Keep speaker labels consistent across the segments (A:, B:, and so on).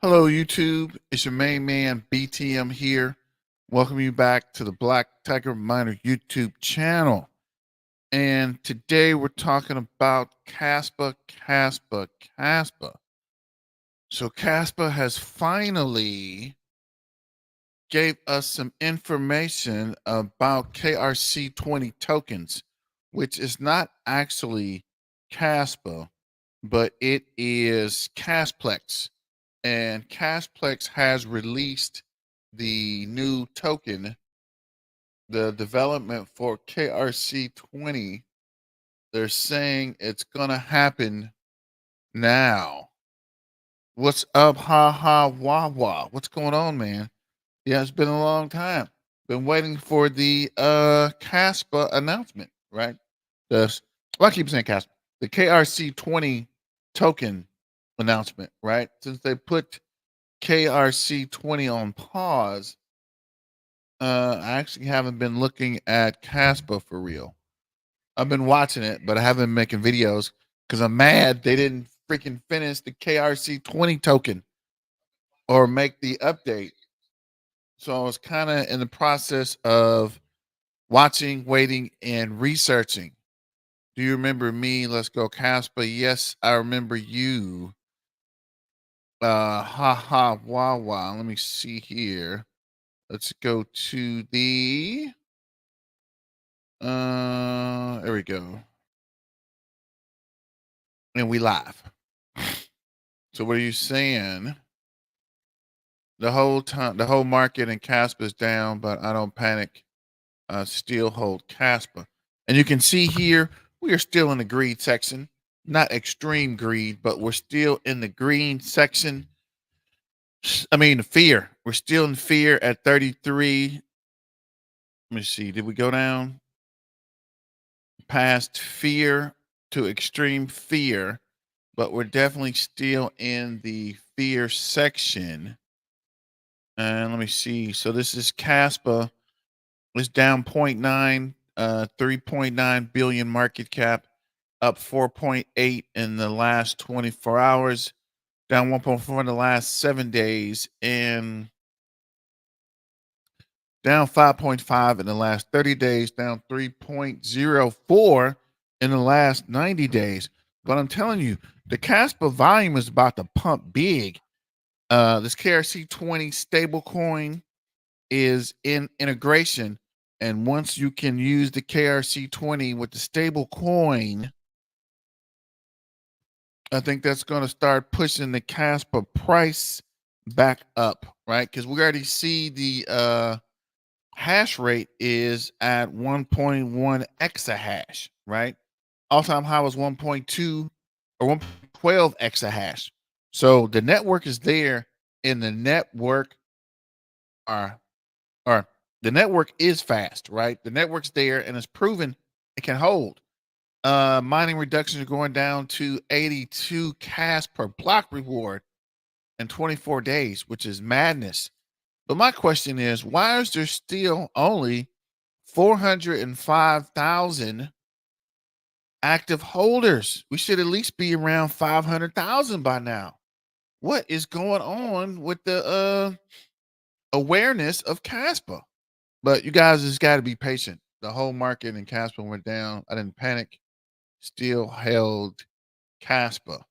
A: Hello, YouTube. It's your main man, BTM here. Welcome you back to the Black Tiger Miner YouTube channel. And today we're talking about Kaspa. So Kaspa has finally gave us some information about KRC-20 tokens, which is not actually Kaspa, but it is Kasplex. And Kasplex has released the new token, the development for KRC-20. They're saying it's going to happen now. What's up, ha ha, wah wah? What's going on, man? Yeah, it's been a long time. Been waiting for the Kaspa announcement, right? I keep saying Kaspa. The KRC-20 token announcement, right? Since they put KRC-20 on pause, I actually haven't been looking at Kaspa for real. I've been watching it, but I haven't been making videos because I'm mad they didn't freaking finish the KRC-20 token or make the update. So I was kind of in the process of watching, waiting, and researching. Do you remember me? Let's go, Kaspa. Yes, I remember you. Ha ha, wah wah. Let me see here. Let's go to the there we go. And we live. So what are you saying? The whole time, the whole market in Kaspa is down, but I don't panic. Still hold Kaspa. And you can see here, we are still in the greed section. Not extreme greed, but we're still in the green section. I mean, fear. We're still in fear at 33. Let me see. Did we go down past fear to extreme fear? But we're definitely still in the fear section. And let me see. So this is Kaspa. It's down 0.9, 3.9 billion market cap, up 4.8 in the last 24 hours, down 1.4 in the last 7 days, and down 5.5 in the last 30 days, down 3.04 in the last 90 days. But I'm telling you, the Kaspa volume is about to pump big. This KRC-20 stablecoin is in integration. And once you can use the KRC-20 with the stable coin, I think that's going to start pushing the Kaspa price back up, right? Because we already see the hash rate is at 1.1 exahash, right? All-time high was 1.2 or 1.12 exahash. So the network is there, and the network or the network is fast, right? The network's there and it's proven it can hold. Mining reductions are going down to 82 cash per block reward in 24 days, which is madness. But my question is, why is there still only 405,000 active holders? We should at least be around 500,000 by now. What is going on with the awareness of Kaspa? But you guys just got to be patient. The whole market in Kaspa went down. I didn't panic. Still held Kaspa.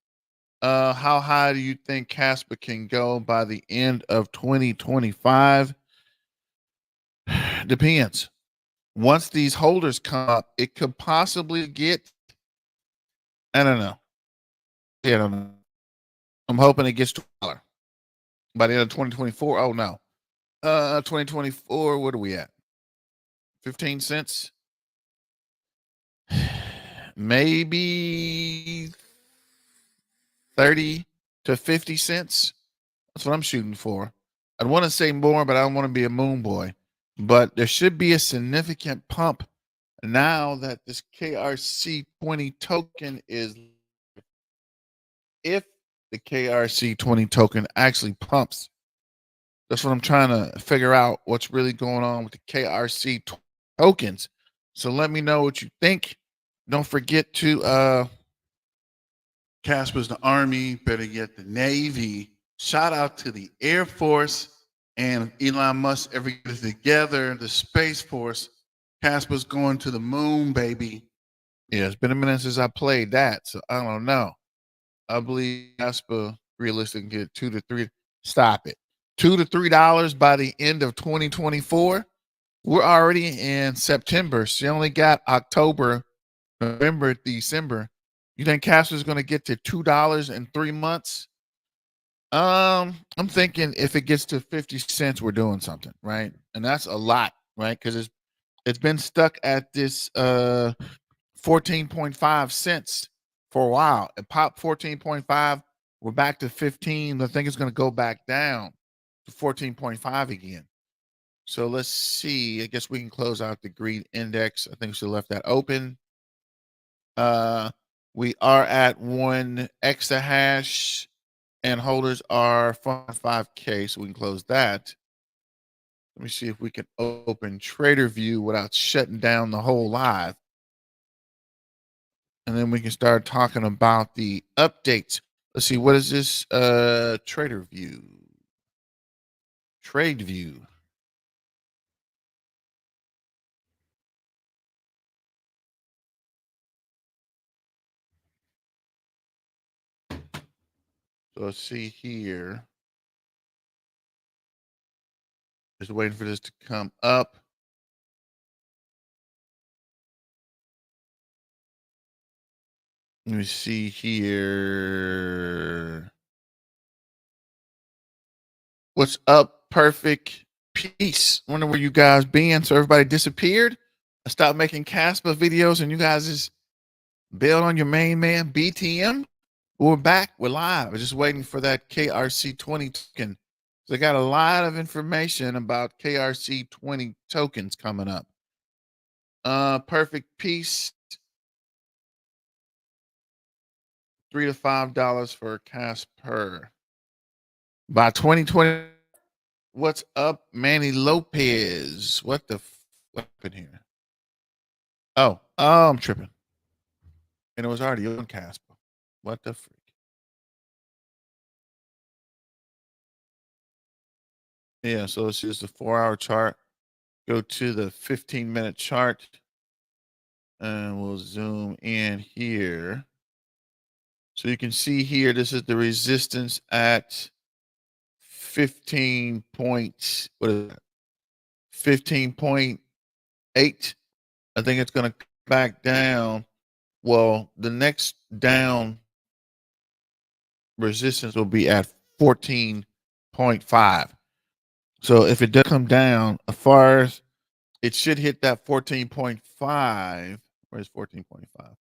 A: How high do you think Kaspa can go by the end of 2025? Depends. Once these holders come up, it could possibly get, I don't know. Yeah, I don't know. I'm hoping it gets to $1 by the end of 2024. Oh no. 2024, what are we at? 15 cents? Maybe 30 to 50 cents. That's what I'm shooting for. I'd want to say more, but I don't want to be a moon boy. But there should be a significant pump now that this KRC-20 token is, if the KRC-20 token actually pumps. That's what I'm trying to figure out, what's really going on with the KRC tokens. So let me know what you think. Don't forget to Kaspa's the Army, better get the Navy. Shout out to the Air Force and Elon Musk ever get it together, the Space Force. Caspa's going to the moon, baby. Yeah, it's been a minute since I played that, so I don't know. I believe Caspa realistically can get Stop it. $2 to $3 by the end of 2024. We're already in September. She only got October, November, December. You think Caspa's going to get to $2 in 3 months? I'm thinking if it gets to 50 cents, we're doing something, right? And that's a lot, right? Because it's been stuck at this 14.5 cents for a while. It popped 14.5. We're back to 15. I think it's going to go back down to 14.5 again. So let's see. I guess we can close out the greed index. I think we should have left that open. We are at 1 exahash and holders are 5K, so we can close that. Let me see if we can open Trader View without shutting down the whole live. And then we can start talking about the updates. Let's see, what is this? Trader View. Trade View. So let's see here. Just waiting for this to come up. Let me see here. What's up, Perfect Peace? Wonder where you guys been. So everybody disappeared. I stopped making Kaspa videos and you guys just bailed on your main man, BTM. We're back. We're live. We're just waiting for that KRC-20 token. So I got a lot of information about KRC-20 tokens coming up. Perfect Peace. $3 to $5 for Kasper. By 2020, what's up, Manny Lopez? What happened here? Oh, I'm tripping. And it was already on Kasper. What the freak? Yeah, so it's just a 4-hour chart. Go to the 15-minute chart. And we'll zoom in here. So you can see here, this is the resistance at 15 points. What is that? 15.8. I think it's going to come back down. Well, the next down resistance will be at 14.5. So if it does come down, as far as it should hit that 14.5. Where's 14.5?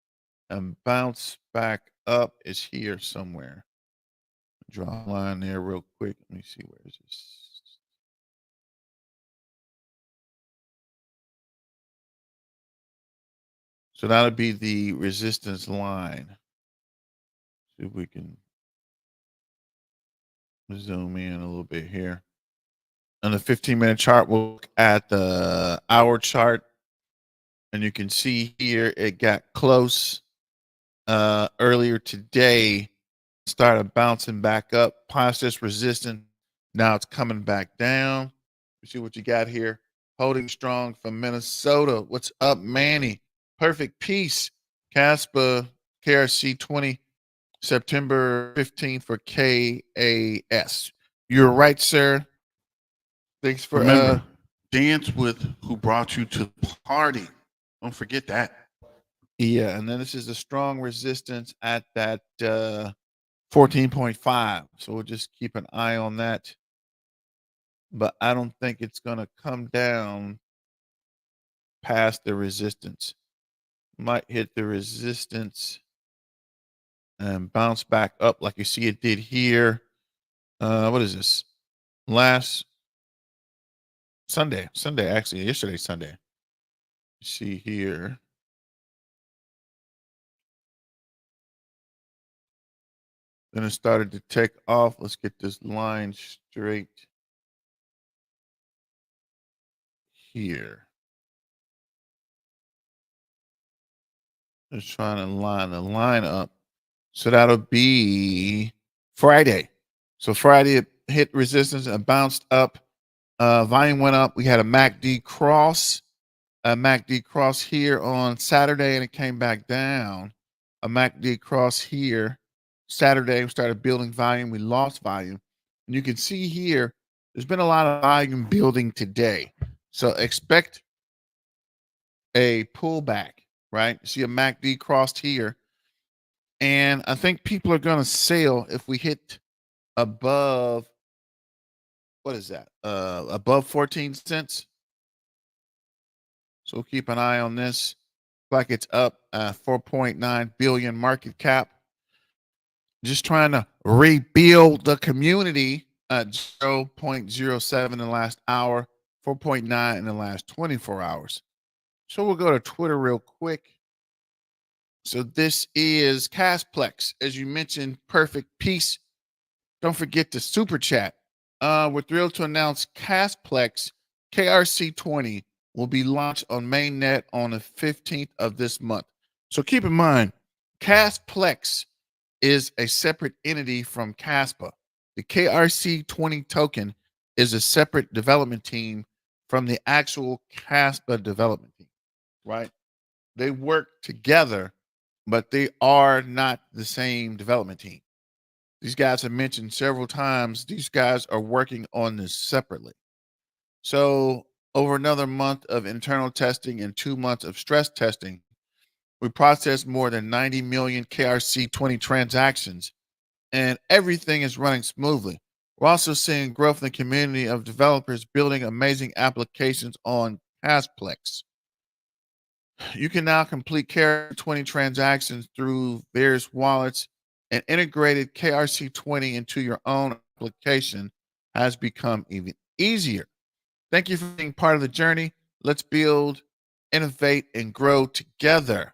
A: And bounce back up is here somewhere. Draw a line there real quick. Let me see, where is this? So that'll be the resistance line. See if we can zoom in a little bit here. On the 15-minute chart, we'll look at the hour chart. And you can see here it got close earlier today, started bouncing back up past this resistance. Now it's coming back down. You see what you got here. Holding strong from Minnesota. What's up, Manny? Perfect Peace. Kaspa KRC-20, September 15th for KAS. You're right, sir. Thanks for
B: Remember, dance with who brought you to the party. Don't forget that.
A: Yeah, and then this is a strong resistance at that 14.5. So we'll just keep an eye on that. But I don't think it's going to come down past the resistance. Might hit the resistance and bounce back up like you see it did here. What is this? Last Sunday, actually, yesterday, Sunday. You see here. Then it started to take off. Let's get this line straight here. Just trying to line the line up. So that'll be Friday. So Friday it hit resistance and bounced up. Volume went up. We had a MACD cross, here on Saturday, and it came back down. A MACD cross here Saturday. We started building volume. We lost volume. And you can see here, there's been a lot of volume building today. So expect a pullback, right? See a MACD crossed here. And I think people are going to sell if we hit above, what is that? Above 14 cents. So we'll keep an eye on this. Like it's up 4.9 billion market cap. Just trying to rebuild the community at 0.07 in the last hour, 4.9 in the last 24 hours. So we'll go to Twitter real quick. So this is Casplex, as you mentioned, perfect piece. Don't forget to super chat. We're thrilled to announce Casplex KRC-20 will be launched on Mainnet on the 15th of this month. So keep in mind, Casplex is a separate entity from Kaspa. The KRC-20 token is a separate development team from the actual Kaspa development team, right? They work together, but they are not the same development team. These guys have mentioned several times, these guys are working on this separately. So over another month of internal testing and 2 months of stress testing, we processed more than 90 million KRC-20 transactions, and everything is running smoothly. We're also seeing growth in the community of developers building amazing applications on Casplex. You can now complete KRC-20 transactions through various wallets, and integrated KRC-20 into your own application has become even easier. Thank you for being part of the journey. Let's build, innovate, and grow together.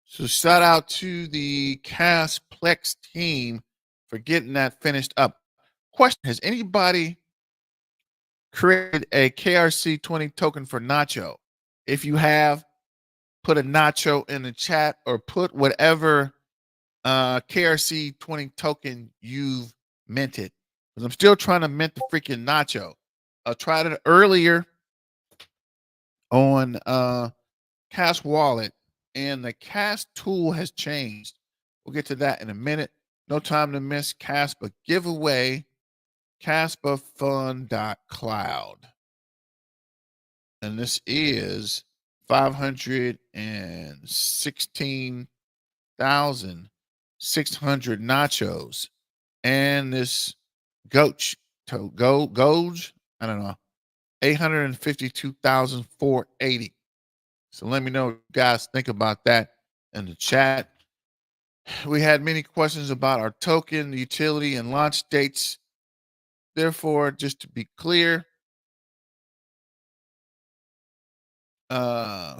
A: So shout out to the Casplex team for getting that finished up. Question: has anybody created a KRC-20 token for Nacho? If you have, put a Nacho in the chat or put whatever KRC-20 token you've minted. Because I'm still trying to mint the freaking Nacho. I tried it earlier on Cash Wallet, and the Cash tool has changed. We'll get to that in a minute. No time to miss. Kaspa giveaway, kaspafund.cloud. And this is 516,600 nachos. And this Goach, I don't know, 852,480. So let me know what you guys think about that in the chat. We had many questions about our token, the utility, and launch dates. Therefore, just to be clear,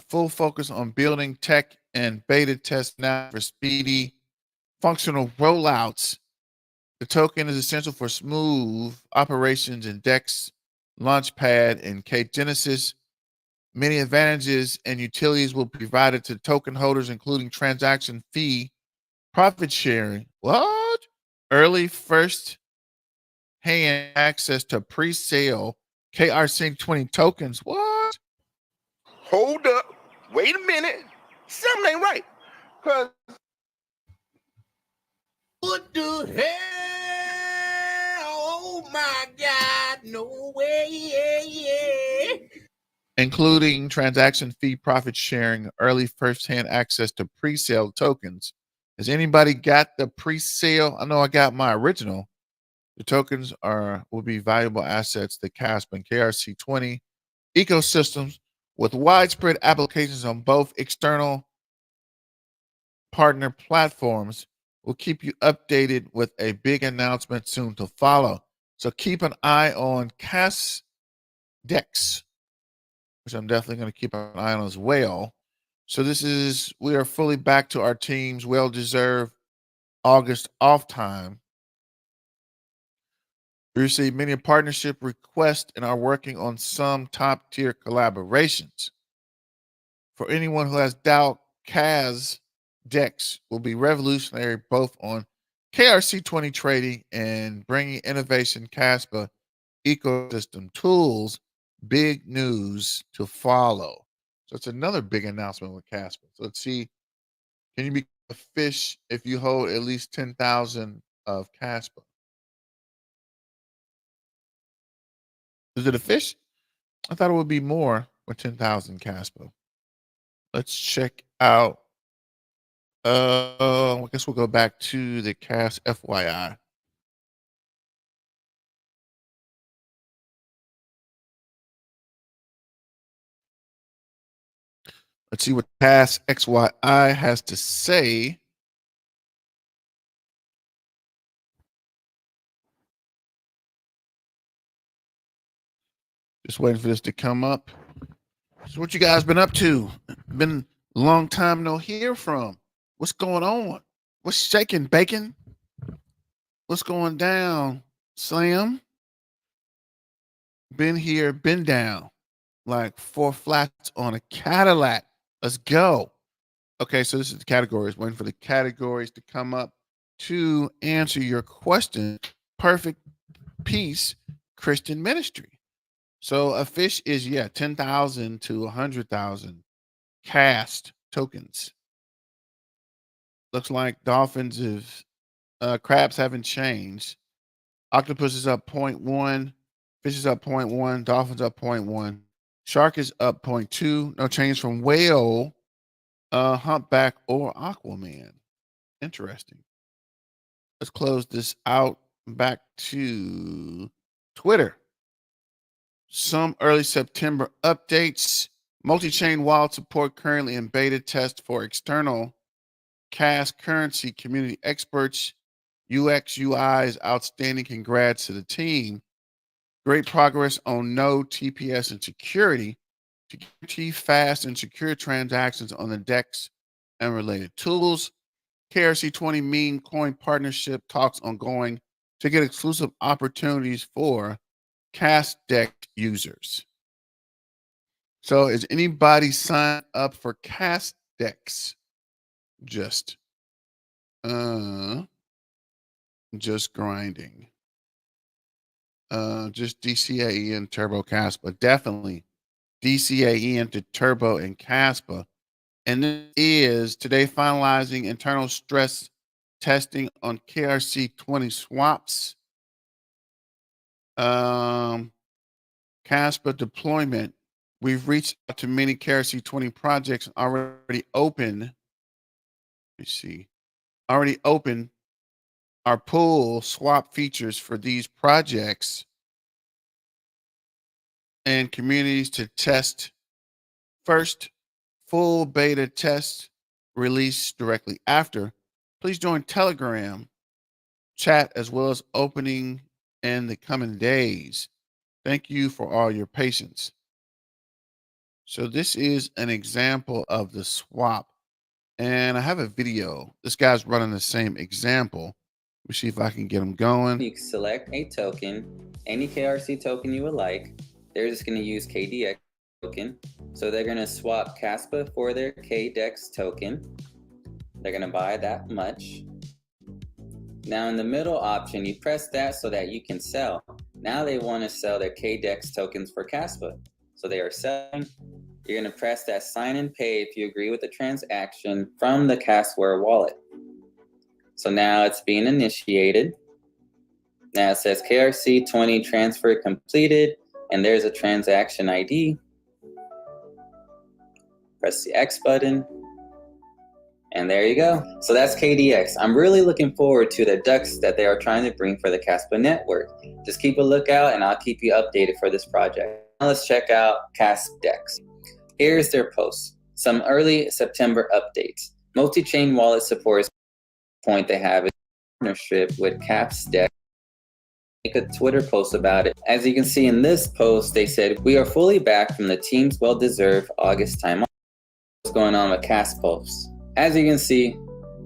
A: full focus on building tech and beta test now for speedy functional rollouts. The token is essential for smooth operations in DEX, Launchpad, and K-Genesis. Many advantages and utilities will be provided to token holders, including transaction fee, profit sharing, what? Early first hand access to pre-sale KRC-20 tokens, what?
C: Hold up. Wait a minute. Something ain't right. Cause what the hell? Oh my God. No way.
A: Including transaction fee, profit sharing, early first-hand access to pre-sale tokens. Has anybody got the pre-sale? I know I got my original. The tokens will be valuable assets that Kaspa and KRC-20 ecosystems with widespread applications on both external partner platforms. We'll keep you updated with a big announcement soon to follow. So keep an eye on Kasdex, which I'm definitely going to keep an eye on as well. So we are fully back to our team's well-deserved August off time. We received many partnership requests and are working on some top-tier collaborations. For anyone who has doubt, Kasdex will be revolutionary both on KRC-20 trading and bringing innovation Kaspa ecosystem tools, big news to follow. So it's another big announcement with Kaspa. So let's see, can you become a fish if you hold at least 10,000 of Kaspa? Is it a fish? I thought it would be more with 10,000 Kaspa. Let's check out. I guess we'll go back to the Cas FYI. Let's see what Cas XYI has to say. Just waiting for this to come up. So what you guys been up to? Been a long time no hear from. What's going on? What's shaking, bacon? What's going down, Slam? Been here, been down. Like 4 flats on a Cadillac. Let's go. Okay, so this is the categories. Waiting for the categories to come up to answer your question. Perfect Peace Christian Ministry. So a fish is 10,000 to 100,000 cast tokens. Looks like dolphins is crabs haven't changed. Octopus is up 0.1, fish is up 0.1, dolphins up 0.1, shark is up 0.2. No change from whale, humpback, or Aquaman. Interesting. Let's close this out. Back to Twitter. Some early September updates. Multi-chain wallet support currently in beta test for external Kas currency community experts. UX UI is outstanding. Congrats to the team. Great progress on node TPS and security to guarantee fast and secure transactions on the DEX and related tools. KRC-20 meme coin partnership talks ongoing to get exclusive opportunities for Kas DEX users. So is anybody signed up for Kas DEX? Just grinding. Just DCAE and Turbo Kaspa. Definitely DCAE into Turbo and Kaspa. And this is today finalizing internal stress testing on KRC-20 swaps. Kaspa deployment. We've reached out to many KRC-20 projects already open. Let me see. Already open our pool swap features for these projects and communities to test first. Full beta test release directly after. Please join Telegram chat as well as opening in the coming days. Thank you for all your patience. So this is an example of the swap. And I have a video. This guy's running the same example. Let me see if I can get him going.
D: You can select a token, any KRC token you would like. They're just going to use KDX token. So they're going to swap Kaspa for their KDEX token. They're going to buy that much. Now in the middle option, you press that so that you can sell. Now they want to sell their KDEX tokens for Kaspa. So they are selling. You're going to press that sign and pay if you agree with the transaction from the Kasware wallet. So now it's being initiated. Now it says KRC-20 transfer completed, and there's a transaction ID. Press the X button, and there you go. So that's KDX. I'm really looking forward to the ducks that they are trying to bring for the Kaspa network. Just keep a lookout, and I'll keep you updated for this project. Now let's check out KasDEX. Here's their post. Some early September updates. Multi-chain wallet supports point they have a partnership with KasDEX. Make a Twitter post about it. As you can see in this post, they said, "We are fully back from the team's well-deserved August time off." What's going on with Kas posts? As you can see,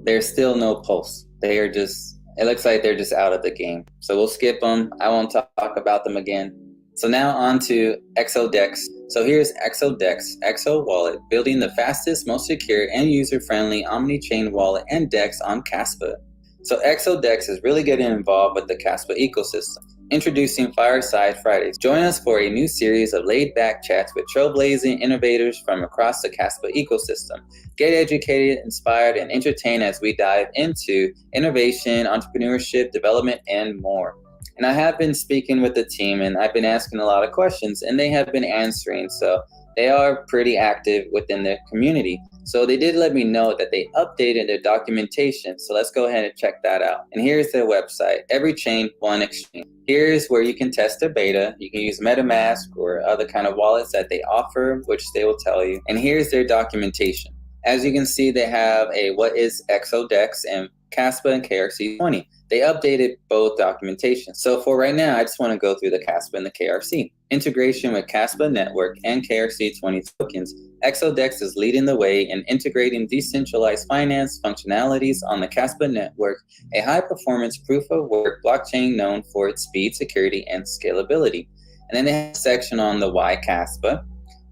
D: there's still no posts. They are just, it looks like they're just out of the game. So we'll skip them. I won't talk about them again. So now on to ExoDex. So here's ExoDex, Exo Wallet, building the fastest, most secure, and user-friendly omni-chain wallet and DEX on Kaspa. So ExoDex is really getting involved with the Kaspa ecosystem, introducing Fireside Fridays. Join us for a new series of laid-back chats with trailblazing innovators from across the Kaspa ecosystem. Get educated, inspired, and entertained as we dive into innovation, entrepreneurship, development, and more. And I have been speaking with the team, and I've been asking a lot of questions, and they have been answering. So they are pretty active within their community. So they did let me know that they updated their documentation. So let's go ahead and check that out. And here's their website, Every Chain, One Exchange. Here's where you can test their beta. You can use MetaMask or other kind of wallets that they offer, which they will tell you. And here's their documentation. As you can see, they have a what is ExoDex and Kaspa and KRC-20. They updated both documentation. So for right now, I just want to go through the Kaspa and the KRC. Integration with Kaspa Network and KRC-20 tokens. ExoDex is leading the way in integrating decentralized finance functionalities on the Kaspa Network, a high-performance proof-of-work blockchain known for its speed, security, and scalability. And then they have a section on the why Kaspa,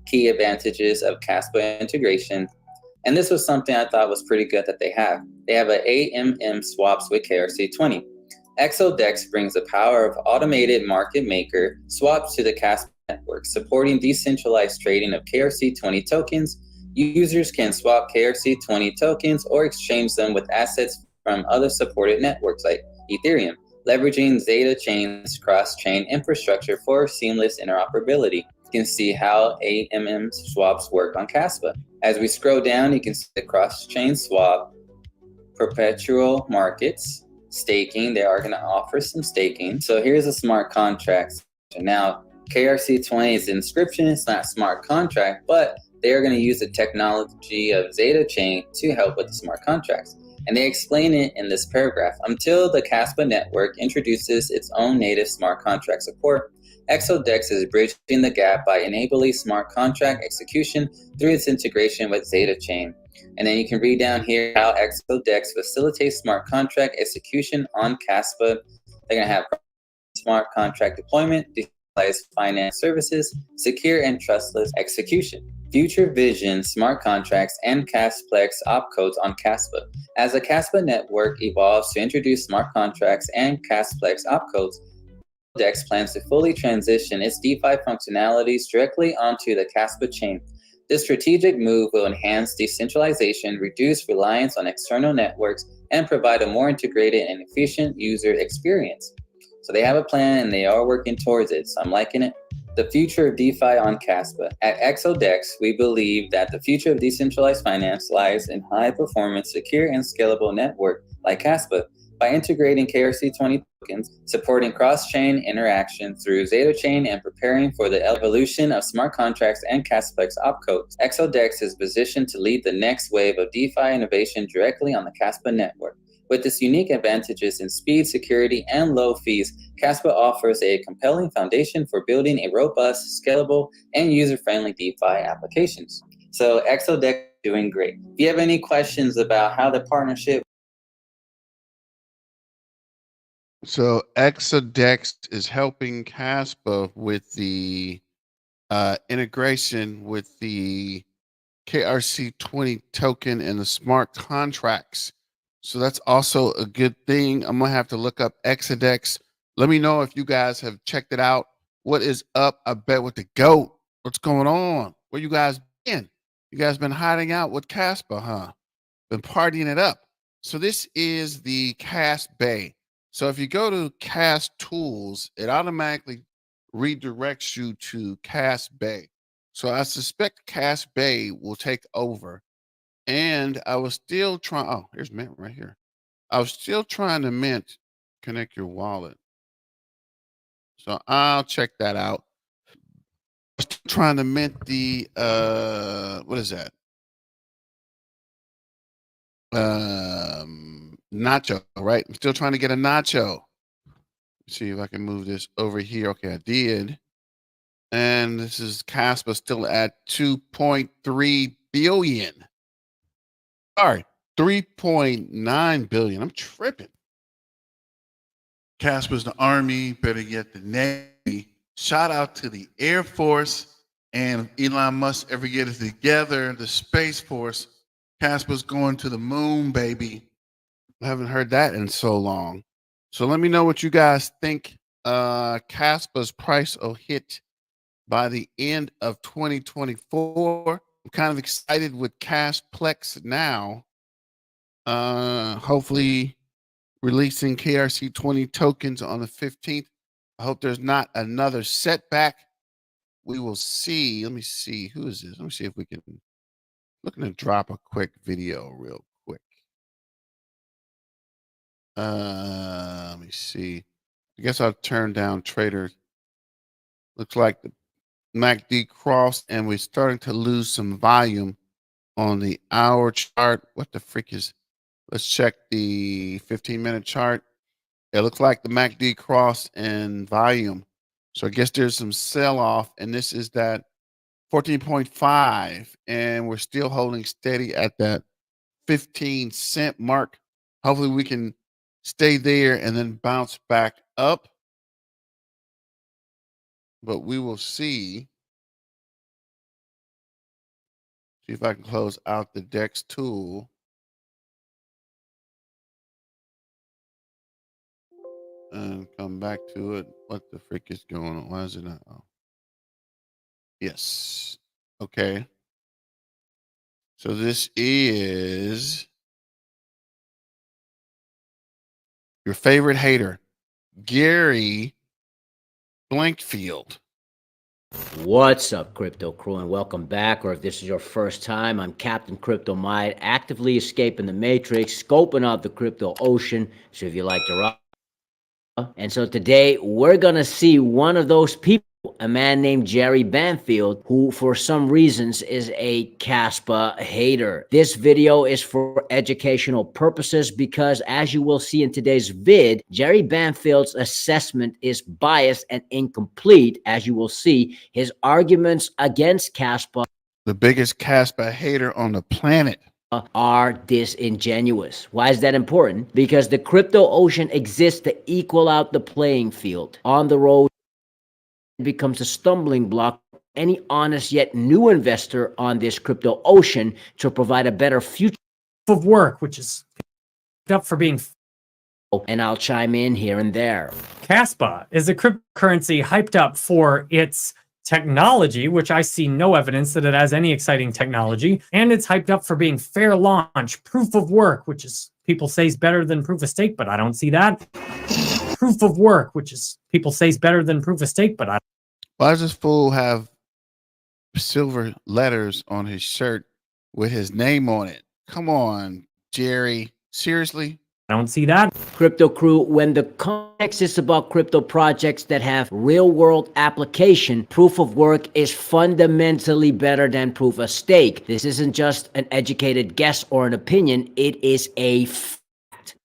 D: key advantages of Kaspa integration. And this was something I thought was pretty good that they have. They have an AMM swaps with KRC-20. ExoDex brings the power of automated market maker swaps to the Kaspa network, supporting decentralized trading of KRC-20 tokens. Users can swap KRC-20 tokens or exchange them with assets from other supported networks like Ethereum, leveraging Zeta Chain's cross-chain infrastructure for seamless interoperability. You can see how AMM swaps work on Kaspa. As we scroll down, you can see the cross-chain swap, perpetual markets, staking. They are going to offer some staking. So here's the smart contracts. Now, KRC-20's inscription is not smart contract, but they are going to use the technology of Zeta Chain to help with the smart contracts. And they explain it in this paragraph. Until the Kaspa network introduces its own native smart contract support, ExoDex is bridging the gap by enabling smart contract execution through its integration with Zeta Chain. And then you can read down here how ExoDex facilitates smart contract execution on Kaspa. They're going to have smart contract deployment, decentralized finance services, secure and trustless execution, future vision, smart contracts, and Kasplex opcodes on Kaspa. As the Kaspa network evolves to introduce smart contracts and Kasplex opcodes, Dex plans to fully transition its DeFi functionalities directly onto the Kaspa chain. This strategic move will enhance decentralization, reduce reliance on external networks, and provide a more integrated and efficient user experience. So they have a plan and they are working towards it, so I'm liking it. The future of DeFi on Kaspa. At ExoDex, we believe that the future of decentralized finance lies in high-performance, secure, and scalable network like Kaspa. By integrating KRC-20 tokens, supporting cross-chain interaction through Zeta Chain, and preparing for the evolution of smart contracts and Kasplex opcodes, ExoDex is positioned to lead the next wave of DeFi innovation directly on the Kaspa network. With its unique advantages in speed, security, and low fees, Kaspa offers a compelling foundation for building a robust, scalable, and user-friendly DeFi applications. So ExoDex is doing great. If you have any questions about how the partnership
A: So ExoDex is helping Kaspa with the integration with the KRC-20 token and the smart contracts. So that's also a good thing. I'm gonna have to look up ExoDex. Let me know if you guys have checked it out. What is up? I bet with the GOAT. What's going on? Where you guys been? You guys been hiding out with Kaspa, huh? Been partying it up. So this is the Cas Bay. So if you go to Cas Tools, it automatically redirects you to Cas Bay. So I suspect Cas Bay will take over. And I was still trying. Oh, here's Mint right here. I was still trying to Mint connect your wallet. So I'll check that out. I was still trying to Mint the what is that? Nacho, right? I'm still trying to get a nacho. Let's see if I can move this over here. Okay, I did. And this is Kaspa still at 2.3 billion. Sorry, 3.9 billion. I'm tripping.
B: Kaspa's the Army, better yet the Navy. Shout out to the Air Force, and if Elon Musk ever get it together, the Space Force. Kaspa's going to the moon, baby.
A: I haven't heard that in so long. So let me know what you guys think. Kaspa's price will hit by the end of 2024. I'm kind of excited with Casplex now. Hopefully releasing KRC-20 tokens on the 15th. I hope there's not another setback. We will see. Let me see. Who is this? Let me see if we can. Looking to drop a quick video real quick. Let me see. I guess I'll turn down Trader. Looks like the MACD crossed, and we're starting to lose some volume on the hour chart. What the freak is? Let's check the 15-minute chart. It looks like the MACD crossed in volume. So I guess there's some sell-off, and this is that 14.5, and we're still holding steady at that 15-cent mark. Hopefully we can stay there and then bounce back up. But we will see. See if I can close out the DEX tool. And come back to it. What the frick is going on? Why is it not? Oh. Yes. Okay. So this is your favorite hater, Gary Blankfield.
E: What's up, Crypto Crew, and welcome back. Or if this is your first time, I'm Captain Crypto Mind, actively escaping the matrix, scoping out the crypto ocean. So if you like to rock. And so today we're gonna see one of those people, a man named Jerry Banfield, who for some reasons is a Kaspa hater. This video is for educational purposes because, as you will see in today's vid, Jerry Banfield's assessment is biased and incomplete. As you will see, his arguments against Kaspa,
A: the biggest Kaspa hater on the planet,
E: are disingenuous. Why is that important? Because the crypto ocean exists to equal out the playing field. On the road, it becomes a stumbling block for any honest yet new investor on this crypto ocean to provide a better future
F: of work, which is up for being.
E: And I'll chime in here and there.
F: Kaspa is a cryptocurrency hyped up for its technology, which I see no evidence that it has any exciting technology, and it's hyped up for being fair launch, proof of work, which is people say is better than proof of stake, but I don't see that. Proof of work, which is people say is better than proof of stake, but
A: why does this fool have silver letters on his shirt with his name on it? Come on, Jerry. Seriously?
F: I don't see that.
E: Crypto Crew, when the context is about crypto projects that have real-world application, proof of work is fundamentally better than proof of stake. This isn't just an educated guess or an opinion. It is a fact.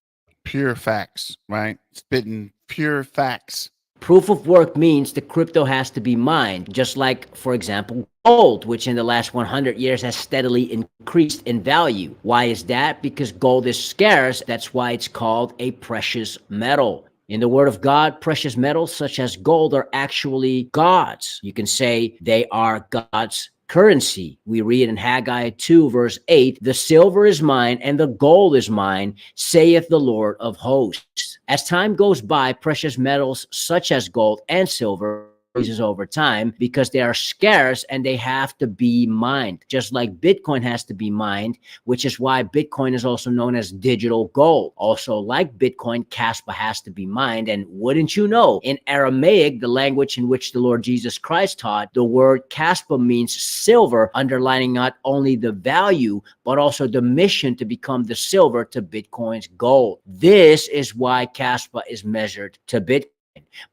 A: Pure facts, right? Spitting pure facts.
E: Proof of work means the crypto has to be mined, just like, for example, gold, which in the last 100 years has steadily increased in value. Why is that? Because gold is scarce. That's why it's called a precious metal. In the word of God, precious metals such as gold are actually gods. You can say they are God's currency. We read in Haggai 2 verse 8, the silver is mine and the gold is mine, saith the Lord of hosts. As time goes by, precious metals such as gold and silver increases over time because they are scarce and they have to be mined, just like Bitcoin has to be mined, which is why Bitcoin is also known as digital gold. Also, like Bitcoin, Kaspa has to be mined. And wouldn't you know, in Aramaic, the language in which the Lord Jesus Christ taught, the word Kaspa means silver, underlining not only the value, but also the mission to become the silver to Bitcoin's gold. This is why Kaspa is measured to Bitcoin.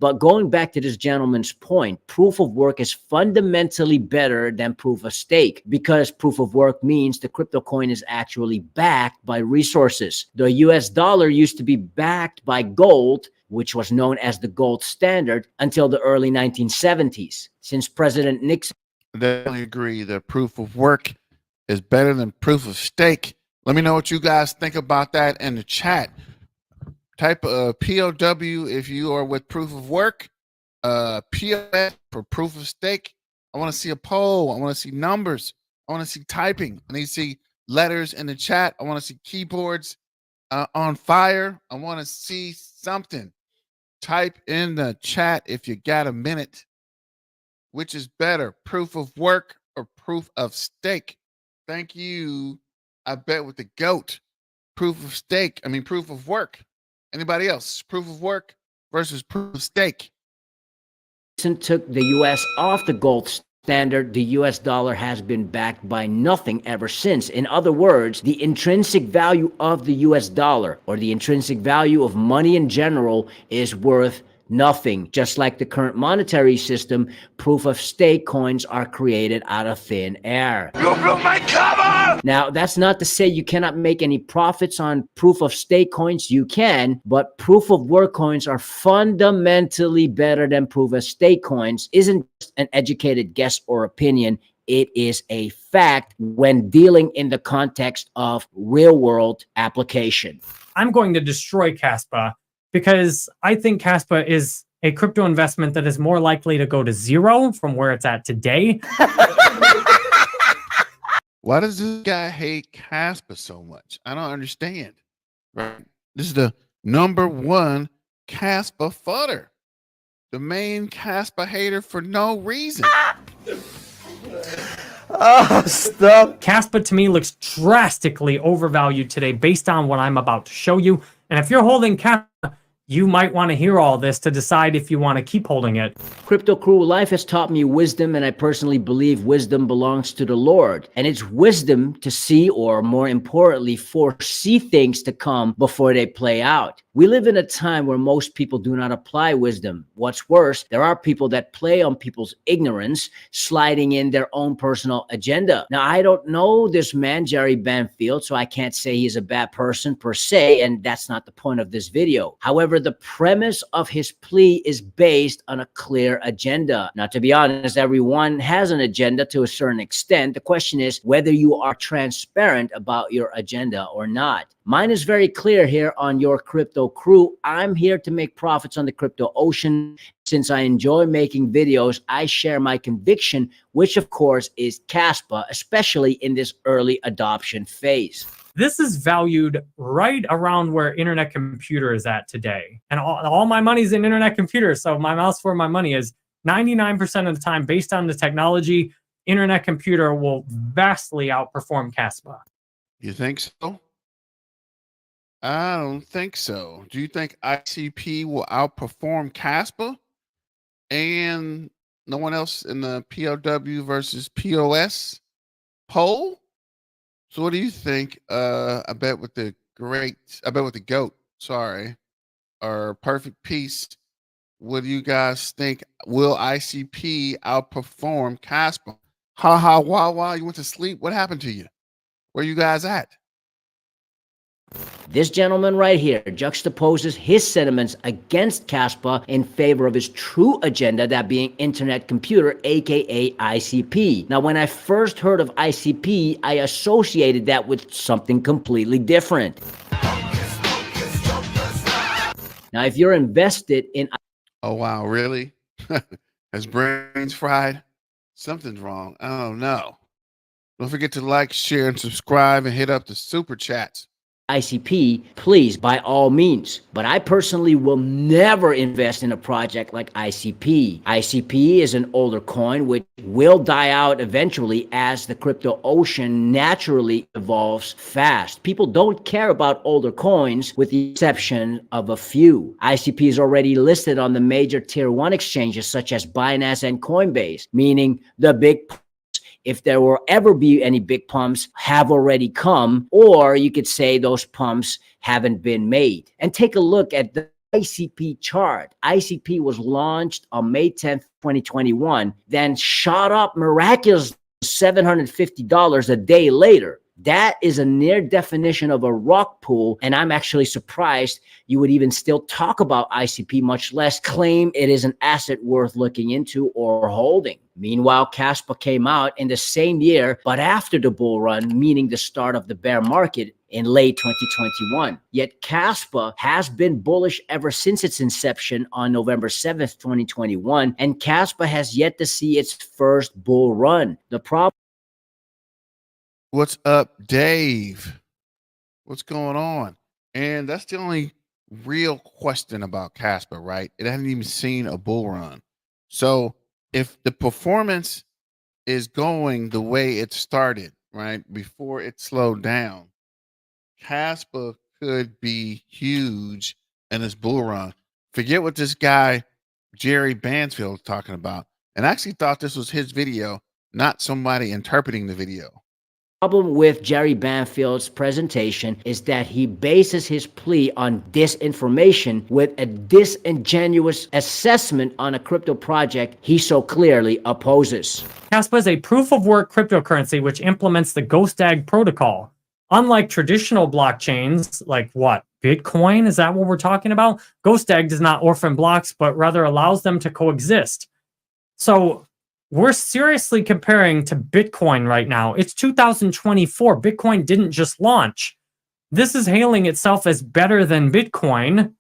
E: But going back to this gentleman's point, proof of work is fundamentally better than proof of stake because proof of work means the crypto coin is actually backed by resources. The US dollar used to be backed by gold, which was known as the gold standard until the early 1970s. Since President Nixon.
A: I definitely agree that proof of work is better than proof of stake. Let me know what you guys think about that in the chat. Type POW if you are with proof of work, POS for proof of stake. I want to see a poll. I want to see numbers. I want to see typing. I need to see letters in the chat. I want to see keyboards. on fire? I want to see something. Type in the chat if you got a minute. Which is better, proof of work or proof of stake? Thank you. I bet with the GOAT. Proof of stake. I mean, proof of work. Anybody else? Proof of work versus proof of stake.
E: Took the US off the gold standard, the US dollar has been backed by nothing ever since. In other words, the intrinsic value of the US dollar, or the intrinsic value of money in general, is worth nothing. Just like the current monetary system, proof of stake coins are created out of thin air.
C: You blew my cover!
E: Now, that's not to say you cannot make any profits on proof of stake coins. You can, but proof of work coins are fundamentally better than proof of stake coins. Isn't just an educated guess or opinion. It is a fact when dealing in the context of real world application.
F: I'm going to destroy Kaspa because I think Kaspa is a crypto investment that is more likely to go to zero from where it's at today.
A: Why does this guy hate Kaspa so much? I don't understand. Right? This is the #1 Kaspa fodder. The main Kaspa hater for no reason.
G: Oh, stop.
F: Kaspa to me looks drastically overvalued today based on what I'm about to show you. And if you're holding Kaspa, you might want to hear all this to decide if you want to keep holding it.
E: Crypto crew, life has taught me wisdom, and I personally believe wisdom belongs to the Lord. And it's wisdom to see, or more importantly, foresee things to come before they play out. We live in a time where most people do not apply wisdom. What's worse, there are people that play on people's ignorance, sliding in their own personal agenda. Now, I don't know this man, Jerry Banfield, so I can't say he's a bad person per se, and that's not the point of this video. However, the premise of his plea is based on a clear agenda. Now, to be honest, everyone has an agenda to a certain extent. The question is whether you are transparent about your agenda or not. Mine is very clear here on Your Crypto Crew. I'm here to make profits on the crypto ocean. Since I enjoy making videos, I share my conviction, which of course is Kaspa, especially in this early adoption phase.
F: This is valued right around where Internet Computer is at today. And all my money's in Internet Computer, so my mouse for my money is 99% of the time based on the technology. Internet Computer will vastly outperform Kaspa.
A: You think so? I don't think so. Do you think ICP will outperform Kaspa and no one else in the POW versus POS poll? So what do you think? I bet with the GOAT, sorry, or Perfect Peace, what do you guys think? Will ICP outperform Kaspa? Ha ha, wah wah, you went to sleep? What happened to you? Where you guys at?
E: This gentleman right here juxtaposes his sentiments against Kaspa in favor of his true agenda, that being Internet Computer, aka ICP. Now, when I first heard of ICP, I associated that with something completely different. Now, if you're invested in...
A: Oh, wow, really? Has brains fried? Something's wrong. I don't know. Don't forget to like, share, and subscribe, and hit up the super chats.
E: ICP, please, by all means. But I personally will never invest in a project like ICP. ICP is an older coin which will die out eventually as the crypto ocean naturally evolves fast. People don't care about older coins with the exception of a few. ICP is already listed on the major tier 1 exchanges such as Binance and Coinbase, meaning the big, if there will ever be any big pumps, have already come, or you could say those pumps haven't been made. And take a look at the ICP chart. ICP was launched on May 10th, 2021, then shot up miraculously $750 a day later. That is a near definition of a rock pool, and I'm actually surprised you would even still talk about ICP, much less claim it is an asset worth looking into or holding. Meanwhile, Kaspa came out in the same year, but after the bull run, meaning the start of the bear market in late 2021. Yet Kaspa has been bullish ever since its inception on November 7th, 2021, and Kaspa has yet to see its first bull run. The problem...
A: What's up, Dave? What's going on? And that's the only real question about Casper, right? It hasn't even seen a bull run. So if the performance is going the way it started, right, before it slowed down, Casper could be huge in this bull run. Forget what this guy, Jerry Bansfield, was talking about. And I actually thought this was his video, not somebody interpreting the video.
E: Problem with Jerry Banfield's presentation is that he bases his plea on disinformation with a disingenuous assessment on a crypto project he so clearly opposes.
F: Kaspa is a proof-of-work cryptocurrency which implements the GhostAgg protocol. Unlike traditional blockchains, like what, Bitcoin? Is that what we're talking about? GhostAgg does not orphan blocks, but rather allows them to coexist. So we're seriously comparing to Bitcoin right now. It's 2024. Bitcoin didn't just launch. This is hailing itself as better than Bitcoin.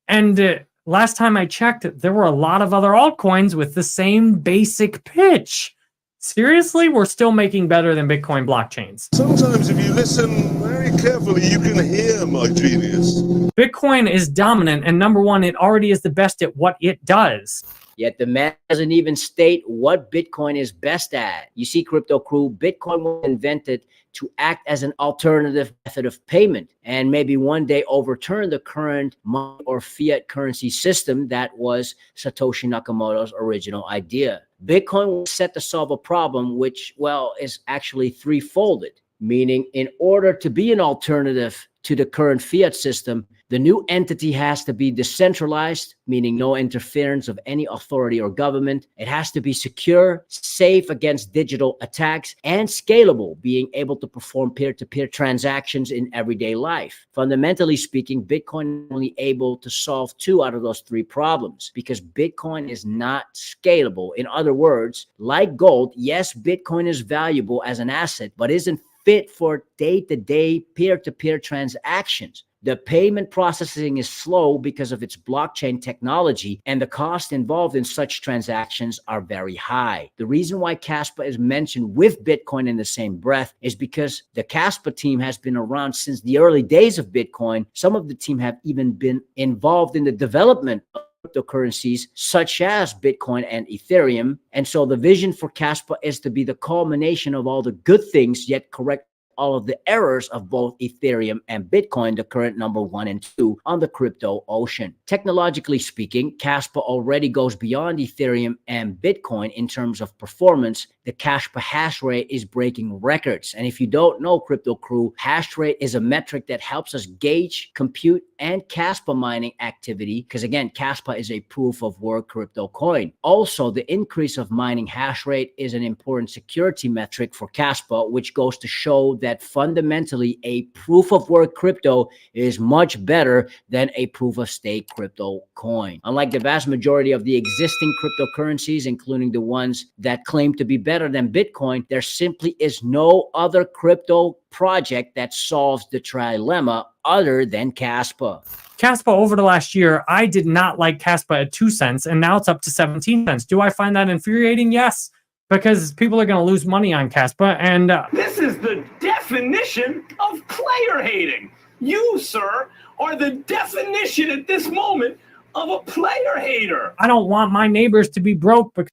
F: And last time I checked, there were a lot of other altcoins with the same basic pitch. Seriously, we're still making better than Bitcoin blockchains.
H: Sometimes if you listen very carefully, you can hear my genius.
F: Bitcoin is dominant, and number one, it already is the best at what it does.
E: Yet the man doesn't even state what Bitcoin is best at. You see, Crypto Crew, Bitcoin was invented to act as an alternative method of payment and maybe one day overturn the current money or fiat currency system that was Satoshi Nakamoto's original idea. Bitcoin was set to solve a problem which, well, is actually threefolded, meaning in order to be an alternative to the current fiat system, the new entity has to be decentralized, meaning no interference of any authority or government. It has to be secure, safe against digital attacks, and scalable, being able to perform peer-to-peer transactions in everyday life. Fundamentally speaking, Bitcoin is only able to solve two out of those three problems because Bitcoin is not scalable. In other words, like gold, yes, Bitcoin is valuable as an asset, but isn't fit for day-to-day peer-to-peer transactions. The payment processing is slow because of its blockchain technology, and the cost involved in such transactions are very high. The reason why Kaspa is mentioned with Bitcoin in the same breath is because the Kaspa team has been around since the early days of Bitcoin. Some of the team have even been involved in the development of cryptocurrencies such as Bitcoin and Ethereum. And so the vision for Kaspa is to be the culmination of all the good things, yet correct all of the errors of both Ethereum and Bitcoin, the current number 1 and 2 on the crypto ocean. Technologically speaking, Kaspa already goes beyond Ethereum and Bitcoin in terms of performance. The Kaspa hash rate is breaking records. And if you don't know, Crypto Crew, hash rate is a metric that helps us gauge, compute, and Kaspa mining activity, because again, Kaspa is a proof of work crypto coin. Also, the increase of mining hash rate is an important security metric for Kaspa, which goes to show that fundamentally a proof of work crypto is much better than a proof of stake crypto coin. Unlike the vast majority of the existing cryptocurrencies, including the ones that claim to be better than Bitcoin, there simply is no other crypto project that solves the trilemma other than Kaspa.
F: Kaspa over the last year, I did not like Kaspa at 2 cents, and now it's up to 17 cents. Do I find that infuriating? Yes, because people are going to lose money on Kaspa, and
I: this is the definition of player hating. You, sir, are the definition at this moment of a player hater.
F: I don't want my neighbors to be broke because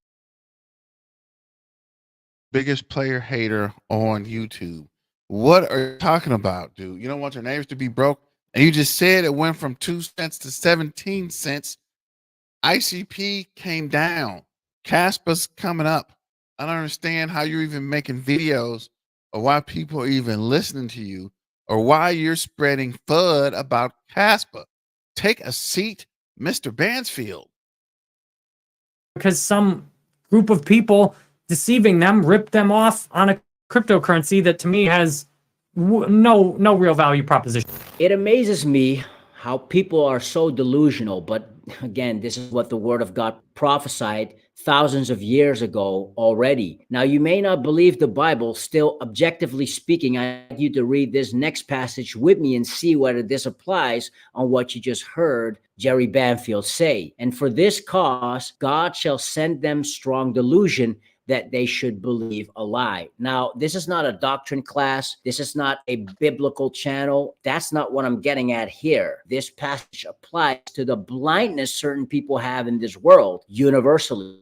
A: Biggest player hater on YouTube. What are you talking about, dude? You don't want your neighbors to be broke? And you just said it went from 2 cents to 17 cents. ICP came down. Kaspa's coming up. I don't understand how you're even making videos or why people are even listening to you or why you're spreading FUD about Kaspa. Take a seat, Mr. Bansfield.
F: because some group of people deceiving them ripped them off on a cryptocurrency that to me has no real value proposition.
E: It amazes me how people are so delusional, but again, this is what the word of God prophesied thousands of years ago already. Now, you may not believe the Bible. Still, objectively speaking, I want you to read this next passage with me and see whether this applies on what you just heard Jerry Banfield say. And for this cause, God shall send them strong delusion that they should believe a lie. Now, this is not a doctrine class. This is not a biblical channel. That's not what I'm getting at here. This passage applies to the blindness certain people have in this world universally.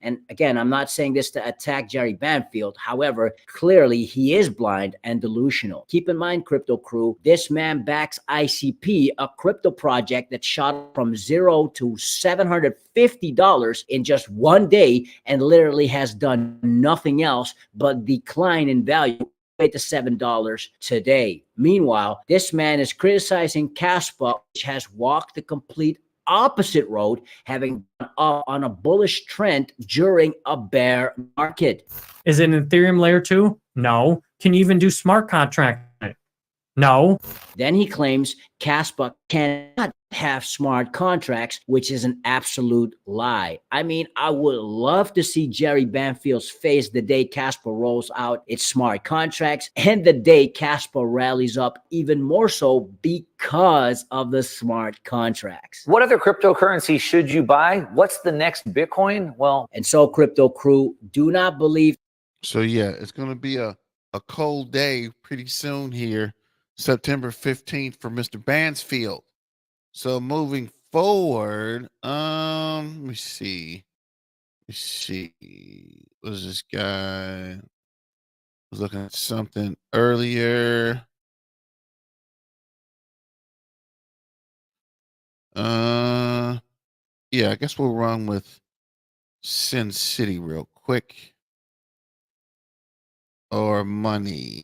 E: And again, I'm not saying this to attack Jerry Banfield. However, clearly he is blind and delusional. Keep in mind, crypto crew, this man backs ICP, a crypto project that shot from $0 to $750 in just one day and literally has done nothing else but decline in value to $7 today. Meanwhile, this man is criticizing Kaspa, which has walked the complete opposite road, having gone up on a bullish trend during a bear market.
F: Is it an Ethereum layer 2? No. Can you even do smart contract? No.
E: Then he claims Kaspa cannot have smart contracts, which is an absolute lie. I mean, I would love to see Jerry Banfield's face the day Kaspa rolls out its smart contracts and the day Kaspa rallies up even more so because of the smart contracts.
J: What other cryptocurrency should you buy? What's the next Bitcoin? Well,
E: and so crypto crew, do not believe.
A: So yeah, it's going to be a cold day pretty soon here, September 15th for Mr. Bansfield. So moving forward, let me see. Was this guy was looking at something earlier? Yeah, I guess we'll run with Sin City real quick. Or money.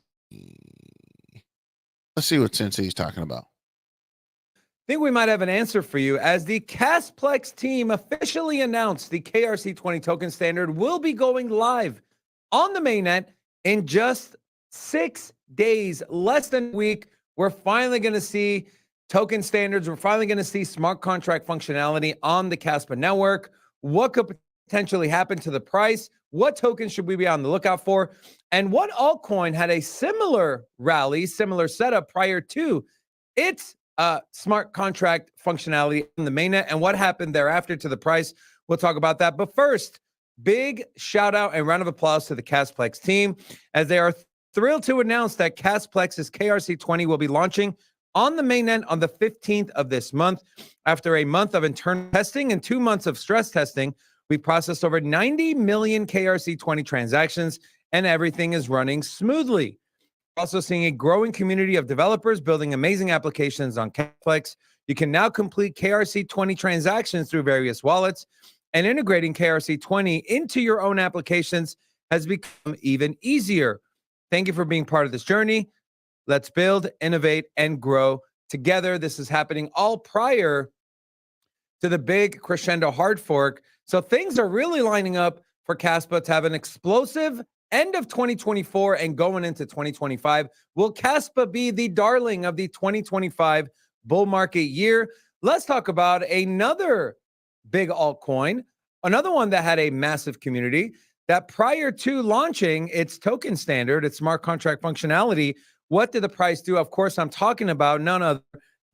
A: Let's see what Sin City's talking about.
G: Think we might have an answer for you as the Casplex team officially announced the KRC-20 token standard will be going live on the mainnet in just 6 days, less than a week. We're finally going to see token standards. We're finally going to see smart contract functionality on the Kaspa network. What could potentially happen to the price? What tokens should we be on the lookout for? And what altcoin had a similar rally, similar setup prior to its smart contract functionality in the mainnet, and what happened thereafter to the price? We'll talk about that. But first, big shout out and round of applause to the Casplex team as they are thrilled to announce that Casplex's KRC-20 will be launching on the mainnet on the 15th of this month. After a month of internal testing and 2 months of stress testing, we processed over 90 million KRC-20 transactions and everything is running smoothly. Also seeing a growing community of developers building amazing applications on Casplex. You can now complete KRC-20 transactions through various wallets, and integrating KRC-20 into your own applications has become even easier. Thank you for being part of this journey. Let's build, innovate, and grow together. This is happening all prior to the big crescendo hard fork. So things are really lining up for Kaspa to have an explosive end of 2024 and going into 2025. Will Kaspa be the darling of the 2025 bull market year? Let's talk about another big altcoin, another one that had a massive community that prior to launching its token standard, its smart contract functionality, what did the price do? Of course, I'm talking about none other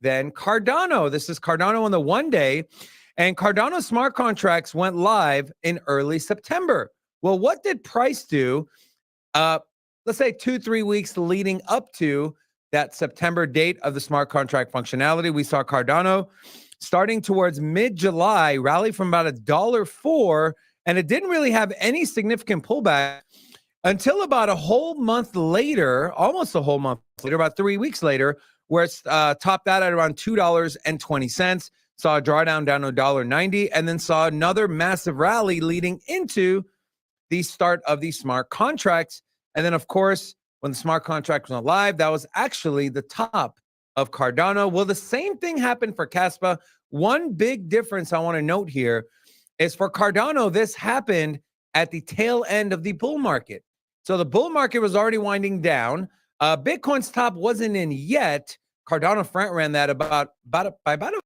G: than Cardano. This is Cardano on the 1 day, and Cardano smart contracts went live in early September. Well, what did price do? Let's say 2-3 weeks leading up to that September date of the smart contract functionality. We saw Cardano starting towards mid-July rally from about $1.04, and it didn't really have any significant pullback until about a whole month later, almost a whole month later, about 3 weeks later, where it's topped out at around $2.20, saw a drawdown down to $1.90, and then saw another massive rally leading into the start of the smart contracts. And then, of course, when the smart contract went live, that was actually the top of Cardano. Well, the same thing happened for Kaspa. One big difference I want to note here is for Cardano, this happened at the tail end of the bull market. So the bull market was already winding down. Bitcoin's top wasn't in yet. Cardano front ran that about a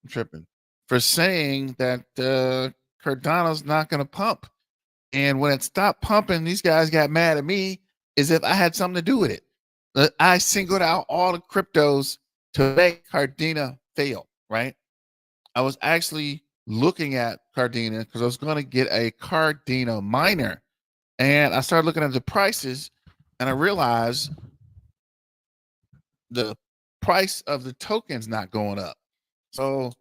A: tripping for saying that Cardano's not going to pump. And when it stopped pumping, these guys got mad at me as if I had something to do with it. I singled out all the cryptos to make Cardina fail, right? I was actually looking at Cardina because I was going to get a Cardina miner. And I started looking at the prices and I realized the price of the token's not going up. So,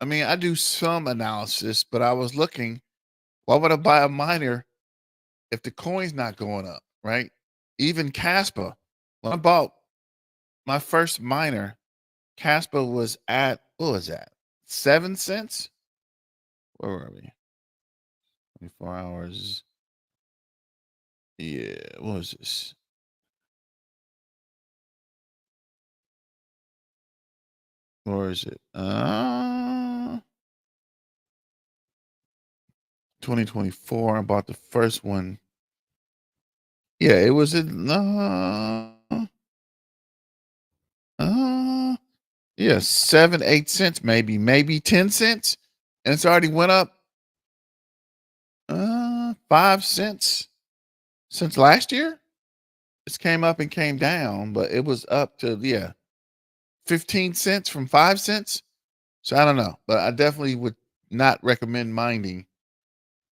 A: I mean, I do some analysis, but I was looking, why would I buy a miner if the coin's not going up, right? Even Kaspa, when I bought my first miner, Kaspa was at, what was that? 7 cents? Where were we? 24 hours. Yeah, what was this? Where is it? 2024. I bought the first one. Yeah, it was in yeah, 7, 8 cents, maybe 10 cents. And it's already went up 5 cents since last year. It's came up and came down, but it was up to 15 cents from 5 cents. So I don't know, but I definitely would not recommend mining.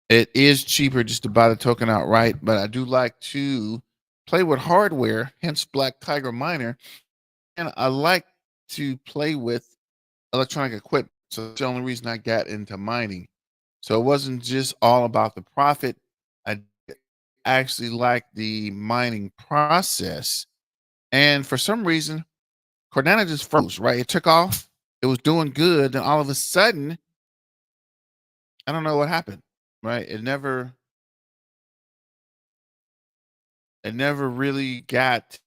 A: It is cheaper just to buy the token outright, but I do like to play with hardware, hence Black Tiger Miner. And I like to play with electronic equipment. So that's the only reason I got into mining. So it wasn't just all about the profit. I actually like the mining process. And for some reason, Cardano just froze, right? It took off. It was doing good. And all of a sudden, I don't know what happened, right? It never really got,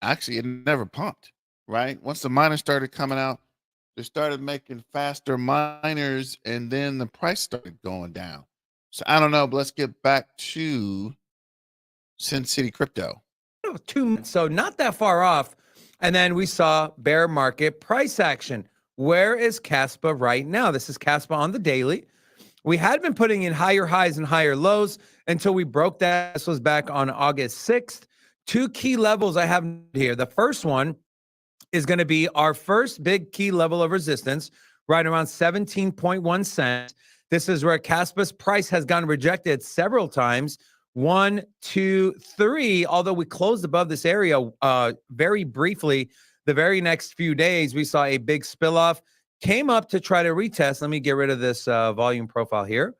A: actually, it never pumped, right? Once the miners started coming out, they started making faster miners, and then the price started going down. So I don't know, but let's get back to Sin City Crypto.
G: 2 months, so not that far off. And then we saw bear market price action. Where is Kaspa right now? This is Kaspa on the daily. We had been putting in higher highs and higher lows until we broke that. This was back on August 6th. 2 key levels I have here. The first one is going to be our first big key level of resistance, right around 17.1 cents. This is where Kaspa's price has gotten rejected several times. 1, 2, 3. Although we closed above this area very briefly, the very next few days, we saw a big spill off, came up to try to retest. Let me get rid of this volume profile here.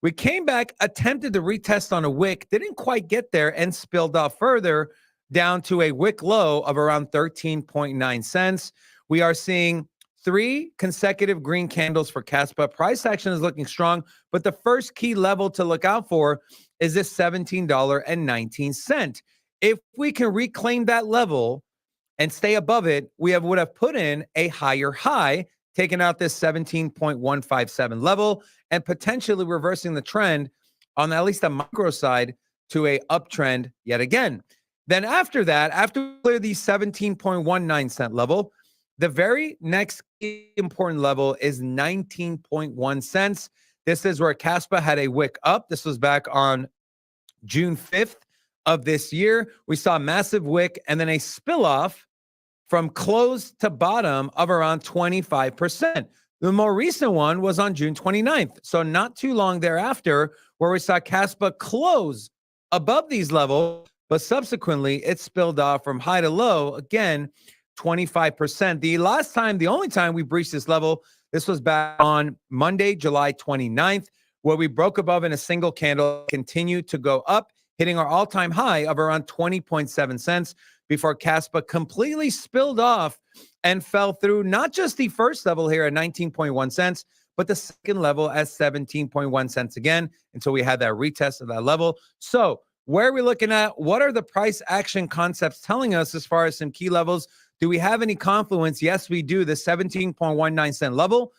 G: We came back, attempted to retest on a wick, didn't quite get there, and spilled off further down to a wick low of around 13.9 cents. We are seeing 3 consecutive green candles for Kaspa. Price action is looking strong, but the first key level to look out for is this $17.19. If we can reclaim that level and stay above it, we would have put in a higher high, taking out this 17.157 level and potentially reversing the trend on at least the micro side to a uptrend yet again. Then after that, after we clear the 17.19 cent level, the very next important level is 19.1 cents. This is where Kaspa had a wick up. This was back on June 5th of this year. We saw a massive wick and then a spill off from close to bottom of around 25%. The more recent one was on June 29th. So not too long thereafter, where we saw Kaspa close above these levels, but subsequently it spilled off from high to low, again, 25%. The only time we breached this level, this was back on Monday, July 29th, where we broke above in a single candle, continued to go up, hitting our all-time high of around 20.7 cents before Kaspa completely spilled off and fell through not just the first level here at 19.1 cents, but the second level at 17.1 cents again until we had that retest of that level. So where are we looking at? What are the price action concepts telling us as far as some key levels? Do we have any confluence? Yes, we do. The 17.19 cent level.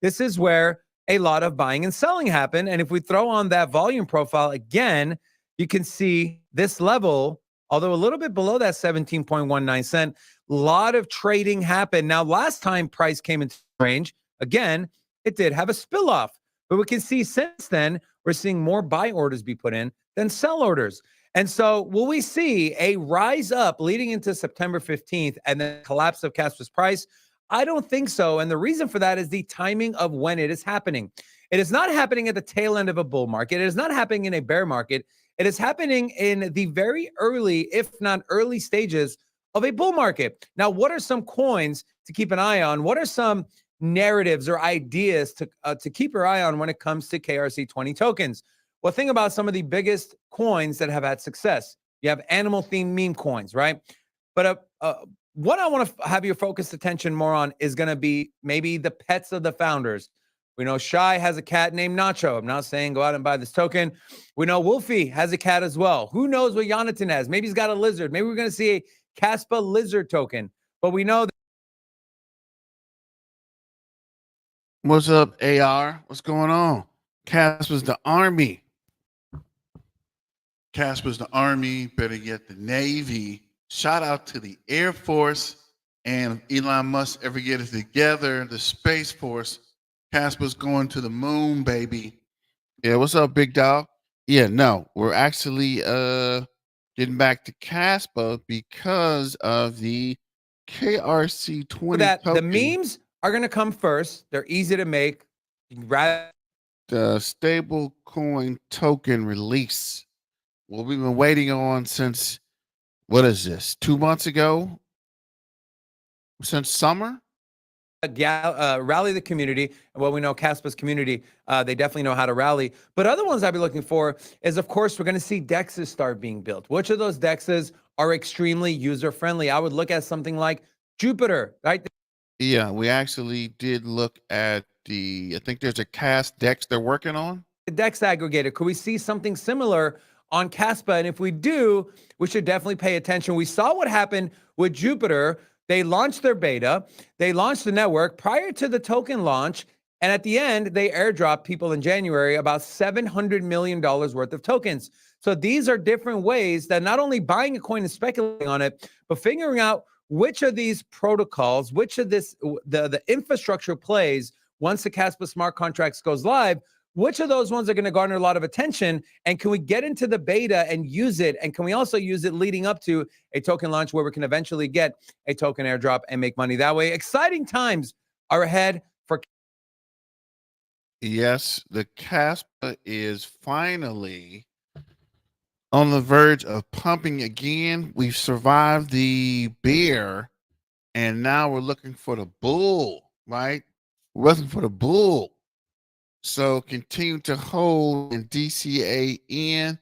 G: This is where a lot of buying and selling happen. And if we throw on that volume profile again, you can see this level, although a little bit below that 17.19 cent, a lot of trading happened. Now, last time price came into range, again, it did have a spill off. But we can see since then, we're seeing more buy orders be put in than sell orders. And so will we see a rise up leading into September 15th and then collapse of Kaspa's price? I don't think so. And the reason for that is the timing of when it is happening. It is not happening at the tail end of a bull market. It is not happening in a bear market. It is happening in the very early, if not early stages of a bull market. Now, what are some coins to keep an eye on? What are some narratives or ideas to keep your eye on when it comes to KRC-20 tokens? Well, think about some of the biggest coins that have had success. You have animal-themed meme coins, right? But what I want to have your focused attention more on is going to be maybe the pets of the founders. We know Shy has a cat named Nacho. I'm not saying go out and buy this token. We know Wolfie has a cat as well. Who knows what Jonathan has? Maybe he's got a lizard. Maybe we're going to see a Kaspa lizard token. But we know that.
A: What's up, AR? What's going on? Kaspa's the army.
B: Kaspa's the Army, better yet the Navy. Shout out to the Air Force, and if Elon Musk ever get it together, the Space Force. Kaspa's going to the moon, baby.
A: Yeah, what's up, big dog? Yeah, no, we're actually getting back to Kaspa because of the KRC-20
G: That the
A: token.
G: memes are going to come first. They're easy to make.
A: The stable coin token release. Well, we've been waiting on since, what is this, 2 months ago? Since summer?
G: Rally the community. Well, we know Kaspa's community, they definitely know how to rally. But other ones I'd be looking for is, of course, we're going to see DEXs start being built. Which of those DEXs are extremely user-friendly? I would look at something like Jupiter, right?
A: Yeah, we actually did look at I think there's a CAS DEX they're working on.
G: The DEX aggregator. Could we see something similar on Kaspa? And if we do, we should definitely pay attention. We saw what happened with Jupiter. They launched their beta. They launched the network prior to the token launch. And at the end, they airdropped people in January about $700 million worth of tokens. So these are different ways that not only buying a coin and speculating on it, but figuring out which of these protocols, which of the infrastructure plays once the Kaspa smart contracts goes live, which of those ones are going to garner a lot of attention? And can we get into the beta and use it? And can we also use it leading up to a token launch where we can eventually get a token airdrop and make money that way? Exciting times are ahead for.
A: Yes, the Kaspa is finally on the verge of pumping again. We've survived the bear, and now we're looking for the bull, right? We're looking for the bull. So continue to hold in DCA in.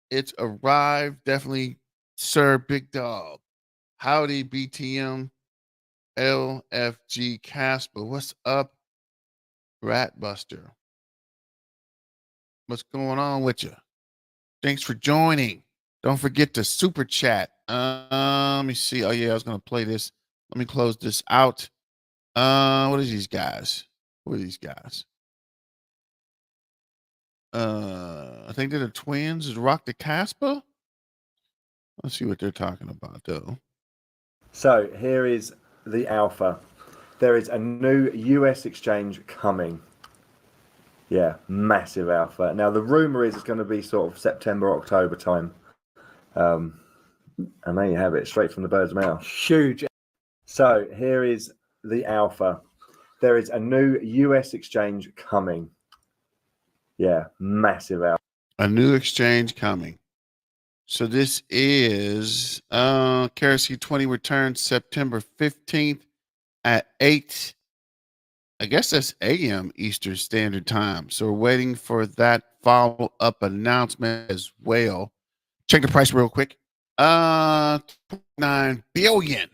A: It's arrived. Definitely, sir, big dog. Howdy, BTM LFG Kaspa. What's up, Ratbuster? What's going on with you? Thanks for joining. Don't forget to super chat. Let me see. Oh yeah, I was gonna play this. Let me close this out. What are these guys? What are these guys? I think they're the twins. Is Rock the Kaspa? Let's see what they're talking about though.
K: So here is the alpha. There is a new US exchange coming. Yeah, massive alpha. Now the rumor is it's going to be sort of September, October time. And there you have it, straight from the bird's mouth. Huge. So here is the alpha. There is a new US exchange coming. Yeah, massive alpha.
A: A new exchange coming. So this is KRC-20 returns September 15th at 8. I guess that's AM Eastern Standard Time. So we're waiting for that follow-up announcement as well. Check the price real quick. 9 billion.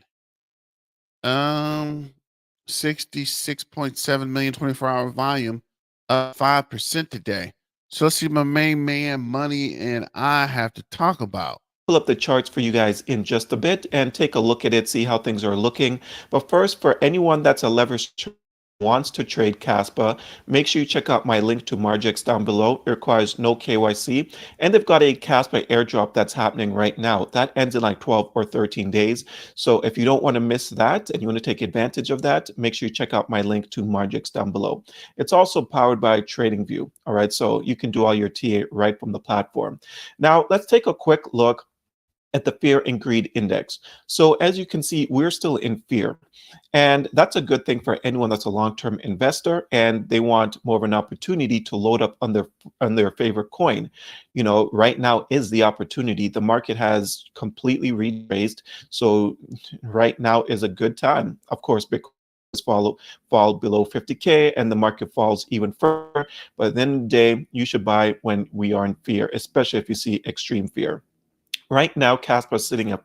A: 66.7 million 24-hour volume, up 5% today. So let's see my main man Money and I have to talk about.
L: Pull up the charts for you guys in just a bit and take a look at it, see how things are looking. But first, for anyone that's a leverage wants to trade Kaspa, make sure you check out my link to Margex down below. It requires no KYC, and they've got a Kaspa airdrop that's happening right now. That ends in like 12 or 13 days. So if you don't want to miss that and you want to take advantage of that, make sure you check out my link to Margex down below. It's also powered by TradingView. All right, so you can do all your TA right from the platform. Now let's take a quick look at the fear and greed index. So as you can see, we're still in fear. And that's a good thing for anyone that's a long-term investor and they want more of an opportunity to load up on their favorite coin. You know, right now is the opportunity. The market has completely retraced. So right now is a good time. Of course, Bitcoin fall below 50K and the market falls even further. But at the end of the day, you should buy when we are in fear, especially if you see extreme fear. Right now, Kaspa is sitting at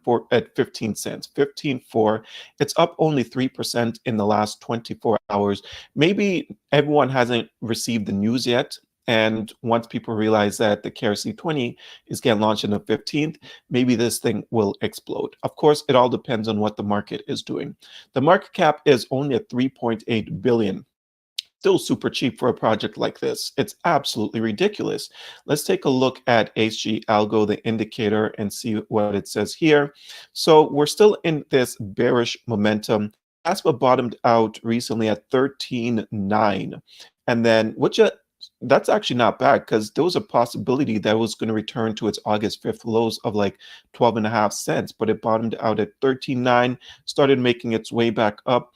L: 15 cents, 15.4. It's up only 3% in the last 24 hours. Maybe everyone hasn't received the news yet. And once people realize that the KRC-20 is getting launched on the 15th, maybe this thing will explode. Of course, it all depends on what the market is doing. The market cap is only at 3.8 billion. Still super cheap for a project like this. It's absolutely ridiculous. Let's take a look at HG Algo, the indicator, and see what it says here. So we're still in this bearish momentum. Kaspa bottomed out recently at 13.9, and then that's actually not bad because there was a possibility that it was going to return to its August 5th lows of like 12.5 cents, but it bottomed out at 13.9, started making its way back up.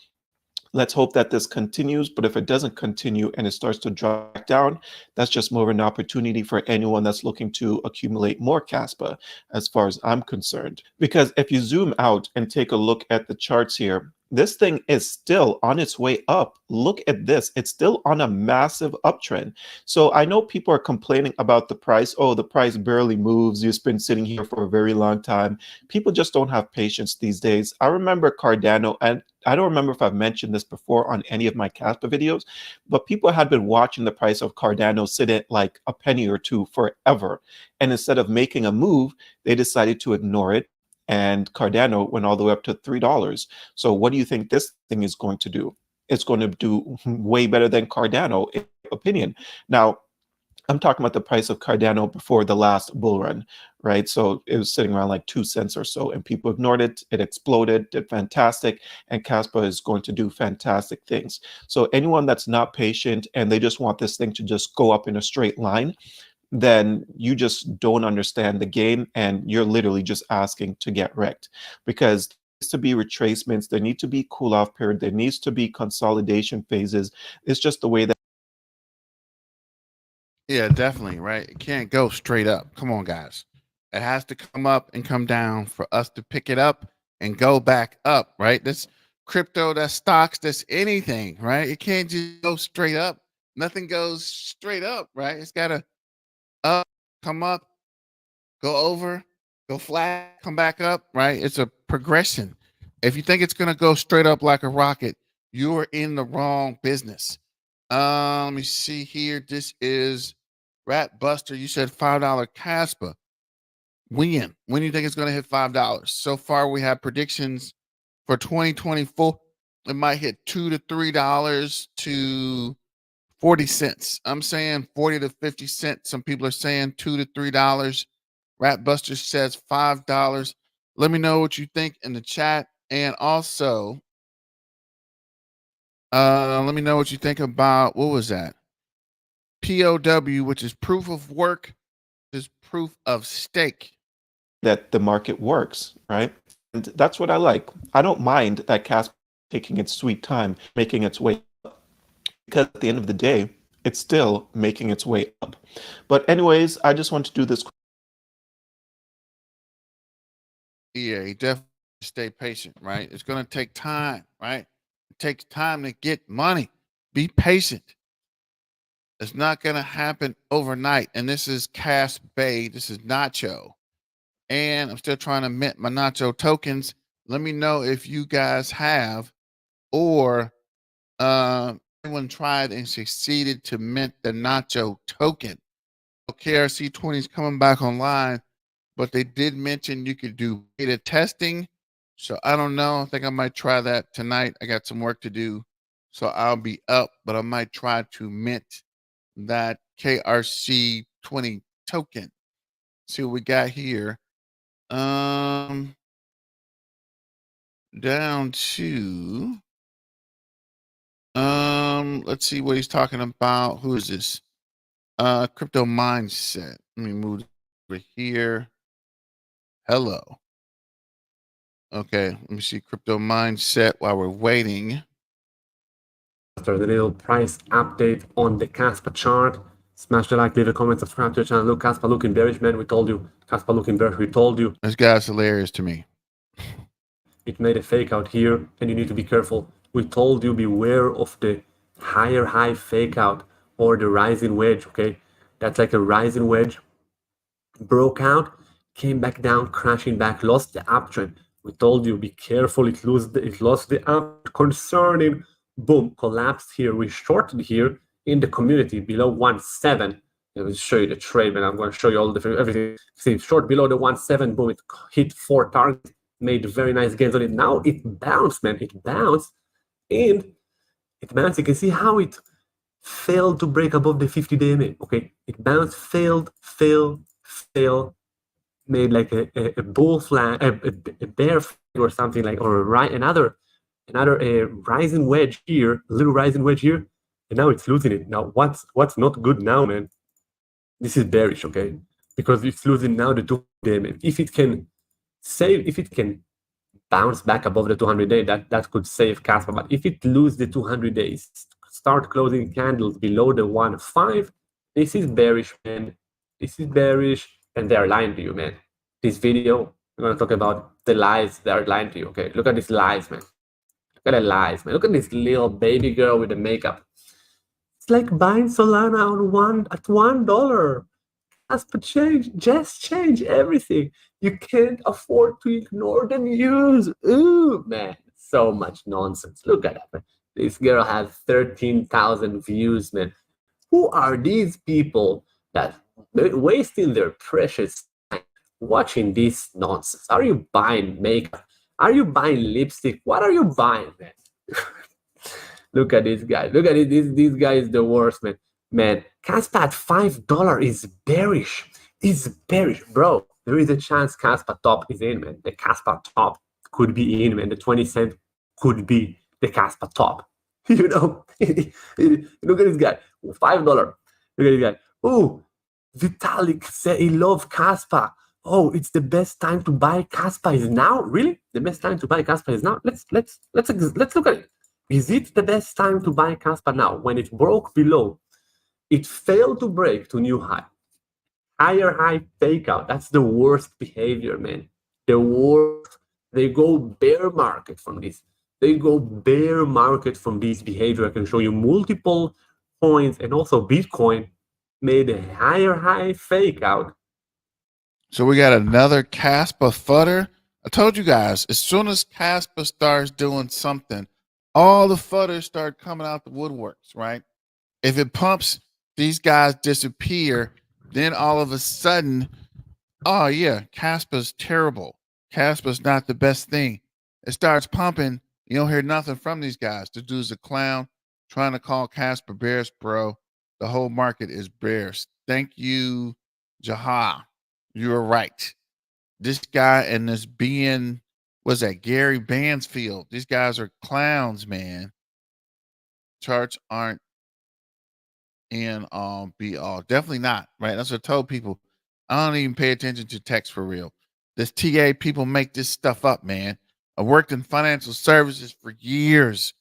L: Let's hope that this continues, but if it doesn't continue and it starts to drop down, that's just more of an opportunity for anyone that's looking to accumulate more Kaspa, as far as I'm concerned. Because if you zoom out and take a look at the charts here, this thing is still on its way up. Look at this. It's still on a massive uptrend. So I know people are complaining about the price. Oh, the price barely moves. You've been sitting here for a very long time. People just don't have patience these days. I remember Cardano, and I don't remember if I've mentioned this before on any of my Kaspa videos, but people had been watching the price of Cardano sit at like a penny or two forever. And instead of making a move, they decided to ignore it. And Cardano went all the way up to $3. So what do you think this thing is going to do? It's going to do way better than Cardano, in my opinion. Now, I'm talking about the price of Cardano before the last bull run, right? So it was sitting around like 2 cents or so, and people ignored it. It exploded, did fantastic, and Kaspa is going to do fantastic things. So anyone that's not patient and they just want this thing to just go up in a straight line, then you just don't understand the game and you're literally just asking to get wrecked, because there needs to be retracements, there need to be cool off period, there needs to be consolidation phases. It's just the way that.
A: Yeah, definitely, right? It can't go straight up. Come on, guys. It has to come up and come down for us to pick it up and go back up, right? This crypto, that's stocks, that's anything, right? It can't just go straight up. Nothing goes straight up, right? It's got to up, come up, go over, go flat, come back up, right? It's a progression. If you think it's going to go straight up like a rocket, you are in the wrong business. Let me see here. This is Rat Buster. You said $5 Kaspa. When do you think it's going to hit $5? So far, we have predictions for 2024. It might hit $2 to $3 to 40 cents. I'm saying 40 to 50 cents. Some people are saying $2 to $3. Rat Buster says $5. Let me know what you think in the chat. And also, let me know what you think about, what was that? POW, which is proof of work, is proof of stake.
L: That the market works, right? And that's what I like. I don't mind that Kaspa taking its sweet time, making its way up, because at the end of the day, it's still making its way up. But anyways, I just want to do this.
A: Yeah, you definitely stay patient, right? It's going to take time, right? It takes time to get money. Be patient. It's not going to happen overnight. And this is Cas Bay. This is Nacho. And I'm still trying to mint my Nacho tokens. Let me know if you guys have, or anyone tried and succeeded to mint the Nacho token. KRC-20 is coming back online, but they did mention you could do beta testing. So I don't know. I think I might try that tonight. I got some work to do. So I'll be up, but I might try to mint that KRC-20 token. See what we got here. Down to let's see what he's talking about. Who is this? Crypto mindset. Let me move over here. Hello. Okay, let me see crypto mindset while we're waiting.
M: After the little price update on the Kaspa chart, smash the like, leave a comment, subscribe to the channel. Look, Kaspa looking bearish, man. We told you. Kaspa looking bearish. We told you.
A: This guy's hilarious to me.
M: It made a fake out here, and you need to be careful. We told you beware of the higher high fake out or the rising wedge. Okay, that's like a rising wedge. Broke out, came back down, crashing back, lost the uptrend. We told you be careful. It lost the up. Concerning. Boom, collapsed here. We shorted here in the community below 1.7. Let me show you the trade, man. I'm going to show you all the everything. See, short below the 1.7. Boom, it hit 4 targets, made very nice gains on it. Now it bounced, man. It bounced, and it bounced. You can see how it failed to break above the 50-day MA. Okay, it bounced, failed, made like a bull flag, a bear flag or something like, or another rising wedge here, a little rising wedge here, and now it's losing it. Now what's not good now, man? This is bearish, okay? Because it's losing now the 200-day. If it can bounce back above the 200-day, that could save Kaspa. But if it loses the 200 days, start closing candles below the 1.5, this is bearish, man. This is bearish, and they're lying to you, man. This video, we're gonna talk about the lies that are lying to you. Okay, look at these lies, man. Look at the lies, man. Look at this little baby girl with the makeup. It's like buying Solana at $1. Just change everything. You can't afford to ignore the news. Ooh, man, so much nonsense. Look at that, man. This girl has 13,000 views, man. Who are these people that wasting their precious time watching this nonsense? Are you buying makeup? Are you buying lipstick? What are you buying, man? Look at this guy. Look at it. This guy is the worst, man. Man, Kaspa at $5 is bearish. It's bearish, bro. There is a chance Kaspa top is in, man. The Kaspa top could be in, man. The 20 cent could be the Kaspa top. You know, look at this guy. $5. Look at this guy. Oh, Vitalik said he loves Kaspa. Oh, it's the best time to buy Kaspa is now. Really? The best time to buy Kaspa is now? Let's look at it. Is it the best time to buy Kaspa now? When it broke below, it failed to break to new high. Higher high fake out. That's the worst behavior, man. The worst. They go bear market from this. They go bear market from this behavior. I can show you multiple coins, and also Bitcoin made a higher high fake out.
A: So we got another Kaspa fudder. I told you guys, as soon as Kaspa starts doing something, all the fudders start coming out the woodworks, right? If it pumps, these guys disappear. Then all of a sudden, oh yeah, Kaspa's terrible. Kaspa's not the best thing. It starts pumping. You don't hear nothing from these guys. The dude's a clown trying to call Kaspa bears, bro. The whole market is bears. Thank you, Jaha. You're right. This guy and this being, was that Gary Bansfield? These guys are clowns, man. Charts aren't in all be all. Definitely not, right? That's what I told people. I don't even pay attention to text for real. This TA people make this stuff up, man. I worked in financial services for years.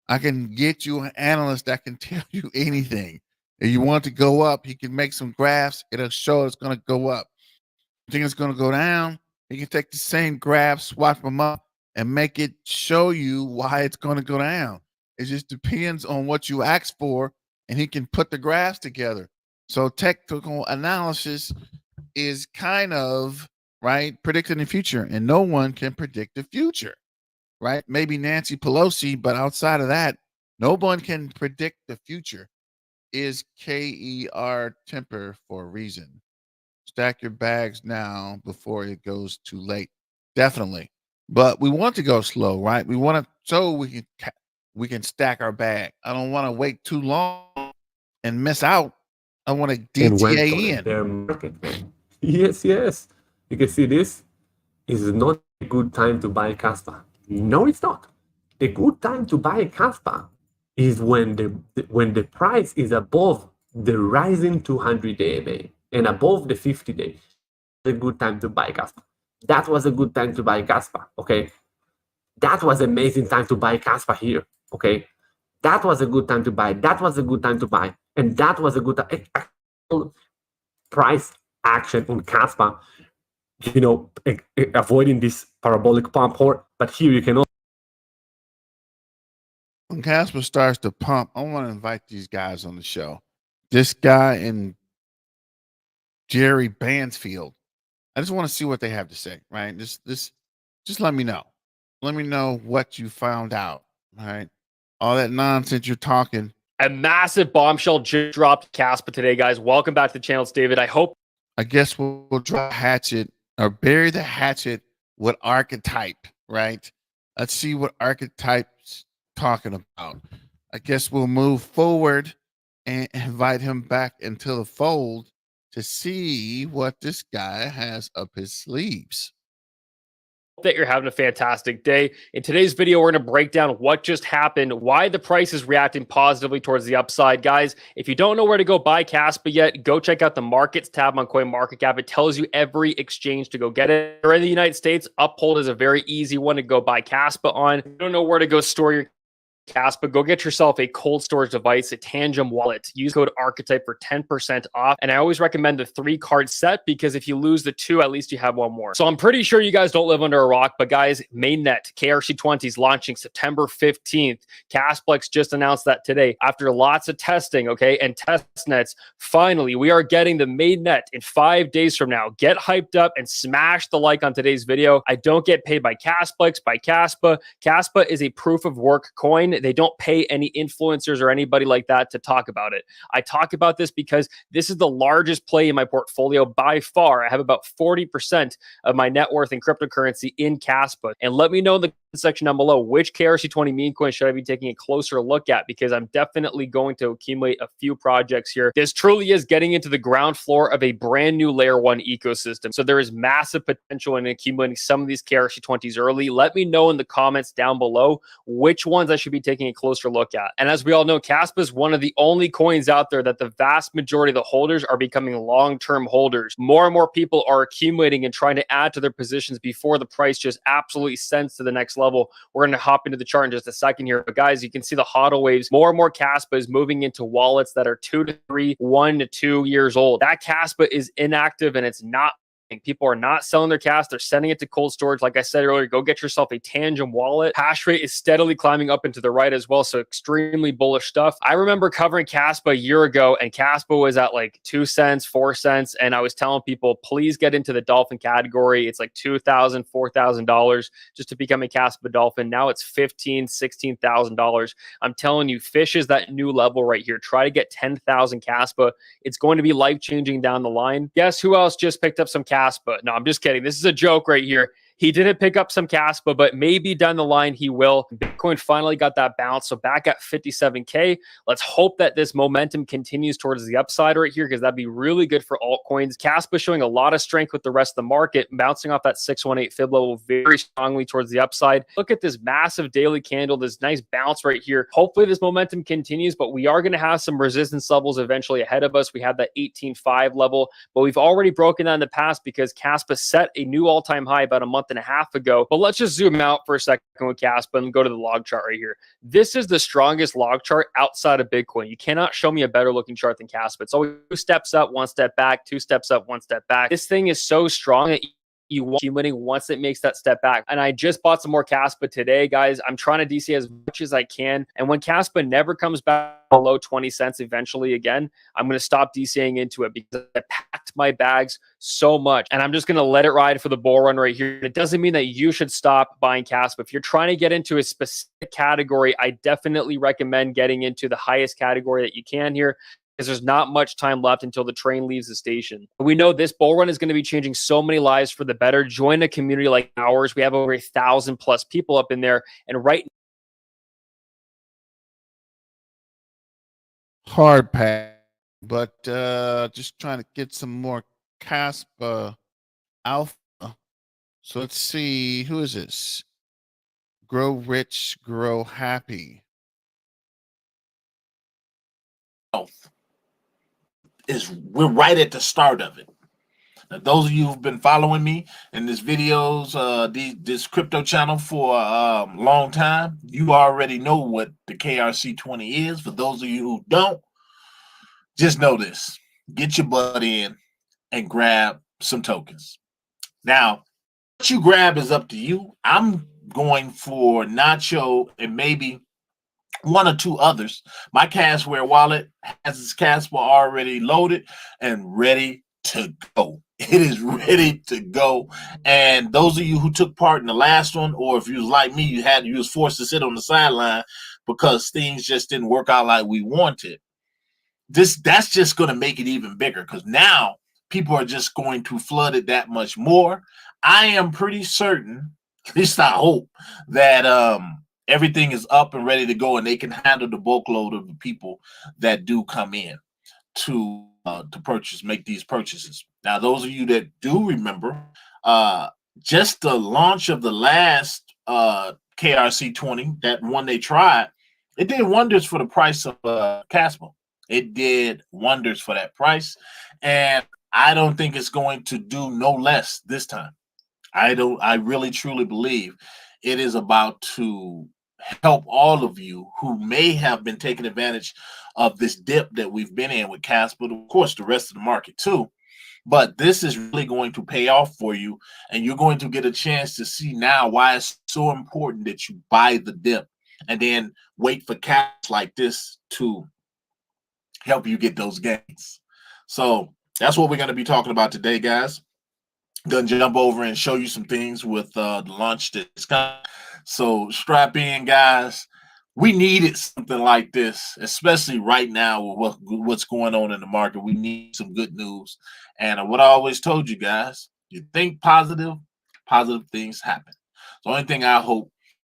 A: I can get you an analyst that can tell you anything. If you want to go up, he can make some graphs. It'll show it's going to go up. You think it's going to go down? He can take the same graphs, swap them up, and make it show you why it's going to go down. It just depends on what you ask for, and he can put the graphs together. So technical analysis is kind of, right, predicting the future, and no one can predict the future, right? Maybe Nancy Pelosi, but outside of that, no one can predict the future. Is KER temper for a reason? Stack your bags now before it goes too late. Definitely. But we want to go slow, right? We want to, so we can we can stack our bag. I don't want to wait too long and miss out. I want to
M: And went
A: DTA
M: to a
A: in.
M: bear market. Yes, yes. You can see this is not a good time to buy Kaspa. No, it's not. The good time to buy Kaspa is when the price is above the rising 200-day MA and above the 50-day. A good time to buy Kaspa. That was a good time to buy Kaspa. Okay, that was amazing time to buy Kaspa here. Okay, that was a good time to buy. That was a good time to buy, and that was a good price action on Kaspa. You know, avoiding this parabolic pump. But here you can also.
A: When Kaspa starts to pump, I want to invite these guys on the show. This guy and Jerry Bansfield. I just want to see what they have to say, right? Just let me know. Let me know what you found out, right? All that nonsense you're talking.
N: A massive bombshell just dropped Kaspa today, guys. Welcome back to the channel. It's David.
A: I guess we'll drop hatchet or bury the hatchet with archetype, right? Let's see what archetype's talking about. I guess we'll move forward and invite him back into the fold to see what this guy has up his sleeves.
N: That you're having a fantastic day. In today's video, we're going to break down what just happened, why the price is reacting positively towards the upside. Guys, if you don't know where to go buy Kaspa yet, go check out the markets tab on CoinMarketCap. It tells you every exchange to go get it. Or in the United States, Uphold is a very easy one to go buy Kaspa on. If you don't know where to go store your Kaspa, go get yourself a cold storage device, a Tangem wallet. Use code Archetype for 10% off. And I always recommend the 3-card set because if you lose the 2, at least you have 1 more. So I'm pretty sure you guys don't live under a rock, but guys, Mainnet KRC-20 is launching September 15th. Kasplex just announced that today after lots of testing, okay, and test nets. Finally, we are getting the Mainnet in 5 days from now. Get hyped up and smash the like on today's video. I don't get paid by Kasplex, by Kaspa. Kaspa is a proof of work coin. They don't pay any influencers or anybody like that to talk about it. I talk about this because this is the largest play in my portfolio by far. I have about 40% of my net worth in cryptocurrency in Kaspa. And let me know in the section down below which KRC-20 meme coin should I be taking a closer look at, because I'm definitely going to accumulate a few projects here. This truly is getting into the ground floor of a brand new layer 1 ecosystem. So there is massive potential in accumulating some of these KRC-20s early. Let me know in the comments down below which ones I should be taking a closer look at. And as we all know, Kaspa is one of the only coins out there that the vast majority of the holders are becoming long-term holders. More and more people are accumulating and trying to add to their positions before the price just absolutely sends to the next level. We're going to hop into the chart in just a second here. But guys, you can see the HODL waves. More and more Kaspa is moving into wallets that are 2 to 3, 1 to 2 years old. That Kaspa is inactive and it's not. People are not selling their cash. They're sending it to cold storage. Like I said earlier, go get yourself a Tangem wallet. Hash rate is steadily climbing up into the right as well. So extremely bullish stuff. I remember covering Kaspa a year ago and Kaspa was at like 2 cents, 4 cents. And I was telling people, please get into the dolphin category. It's like $2,000, $4,000 just to become a Kaspa dolphin. Now it's $15,000, $16,000. I'm telling you, fish is that new level right here. Try to get 10,000 Kaspa. It's going to be life-changing down the line. Guess who else just picked up some Kaspa? No, I'm just kidding. This is a joke right here. He didn't pick up some Kaspa, but maybe down the line he will. Bitcoin finally got that bounce. So back at 57K. Let's hope that this momentum continues towards the upside right here, because that'd be really good for altcoins. Kaspa showing a lot of strength with the rest of the market, bouncing off that 618 fib level very strongly towards the upside. Look at this massive daily candle, this nice bounce right here. Hopefully this momentum continues, but we are going to have some resistance levels eventually ahead of us. We have that 18.5 level, but we've already broken that in the past because Kaspa set a new all-time high about a month and a half ago. But let's just zoom out for a second with Kaspa and go to the log chart right here. This is the strongest log chart outside of Bitcoin. You cannot show me a better looking chart than Kaspa. It's always 2 steps up, 1 step back, 2 steps up, 1 step back. This thing is so strong that you want accumulating once it makes that step back. And I just bought some more Kaspa today, guys. I'm trying to DC as much as I can. And when Kaspa never comes back below 20 cents eventually again, I'm going to stop DCing into it because I packed my bags so much. And I'm just going to let it ride for the bull run right here. It doesn't mean that you should stop buying Kaspa. If you're trying to get into a specific category, I definitely recommend getting into the highest category that you can here, because there's not much time left until the train leaves the station. We know this bull run is going to be changing so many lives for the better. Join a community like ours. We have over 1,000+ people up in there. And right
A: hard pass, but just trying to get some more Kaspa alpha. So let's see, who is this? Grow rich, grow happy.
O: We're right at the start of it. Now, those of you who've been following me in this videos, this crypto channel for a long time, you already know what the KRC-20 is. For those of you who don't, just know this. Get your butt in and grab some tokens. Now, what you grab is up to you. I'm going for Nacho and maybe one or two others. My Cashware wallet has its Kaspa already loaded and ready to go. It is ready to go. And those of you who took part in the last one, or if you was like me, you was forced to sit on the sideline because things just didn't work out like we wanted. That's just going to make it even bigger, because now people are just going to flood it that much more. I am pretty certain, at least I hope, that everything is up and ready to go, and they can handle the bulk load of the people that do come in to make these purchases. Now, those of you that do remember, just the launch of the last KRC-20, that one they tried, it did wonders for the price of Kaspa. It did wonders for that price, and I don't think it's going to do no less this time. I really truly believe it is about to help all of you who may have been taking advantage of this dip that we've been in with Kaspa, of course, the rest of the market too. But this is really going to pay off for you, and you're going to get a chance to see now why it's so important that you buy the dip and then wait for cash like this to help you get those gains. So that's what we're going to be talking about today, guys. Gonna jump over and show you some things with the launch that's coming. So strap in, guys. We needed something like this, especially right now with what's going on in the market. We need some good news. And what I always told you guys, you think positive, positive things happen. The only thing I hope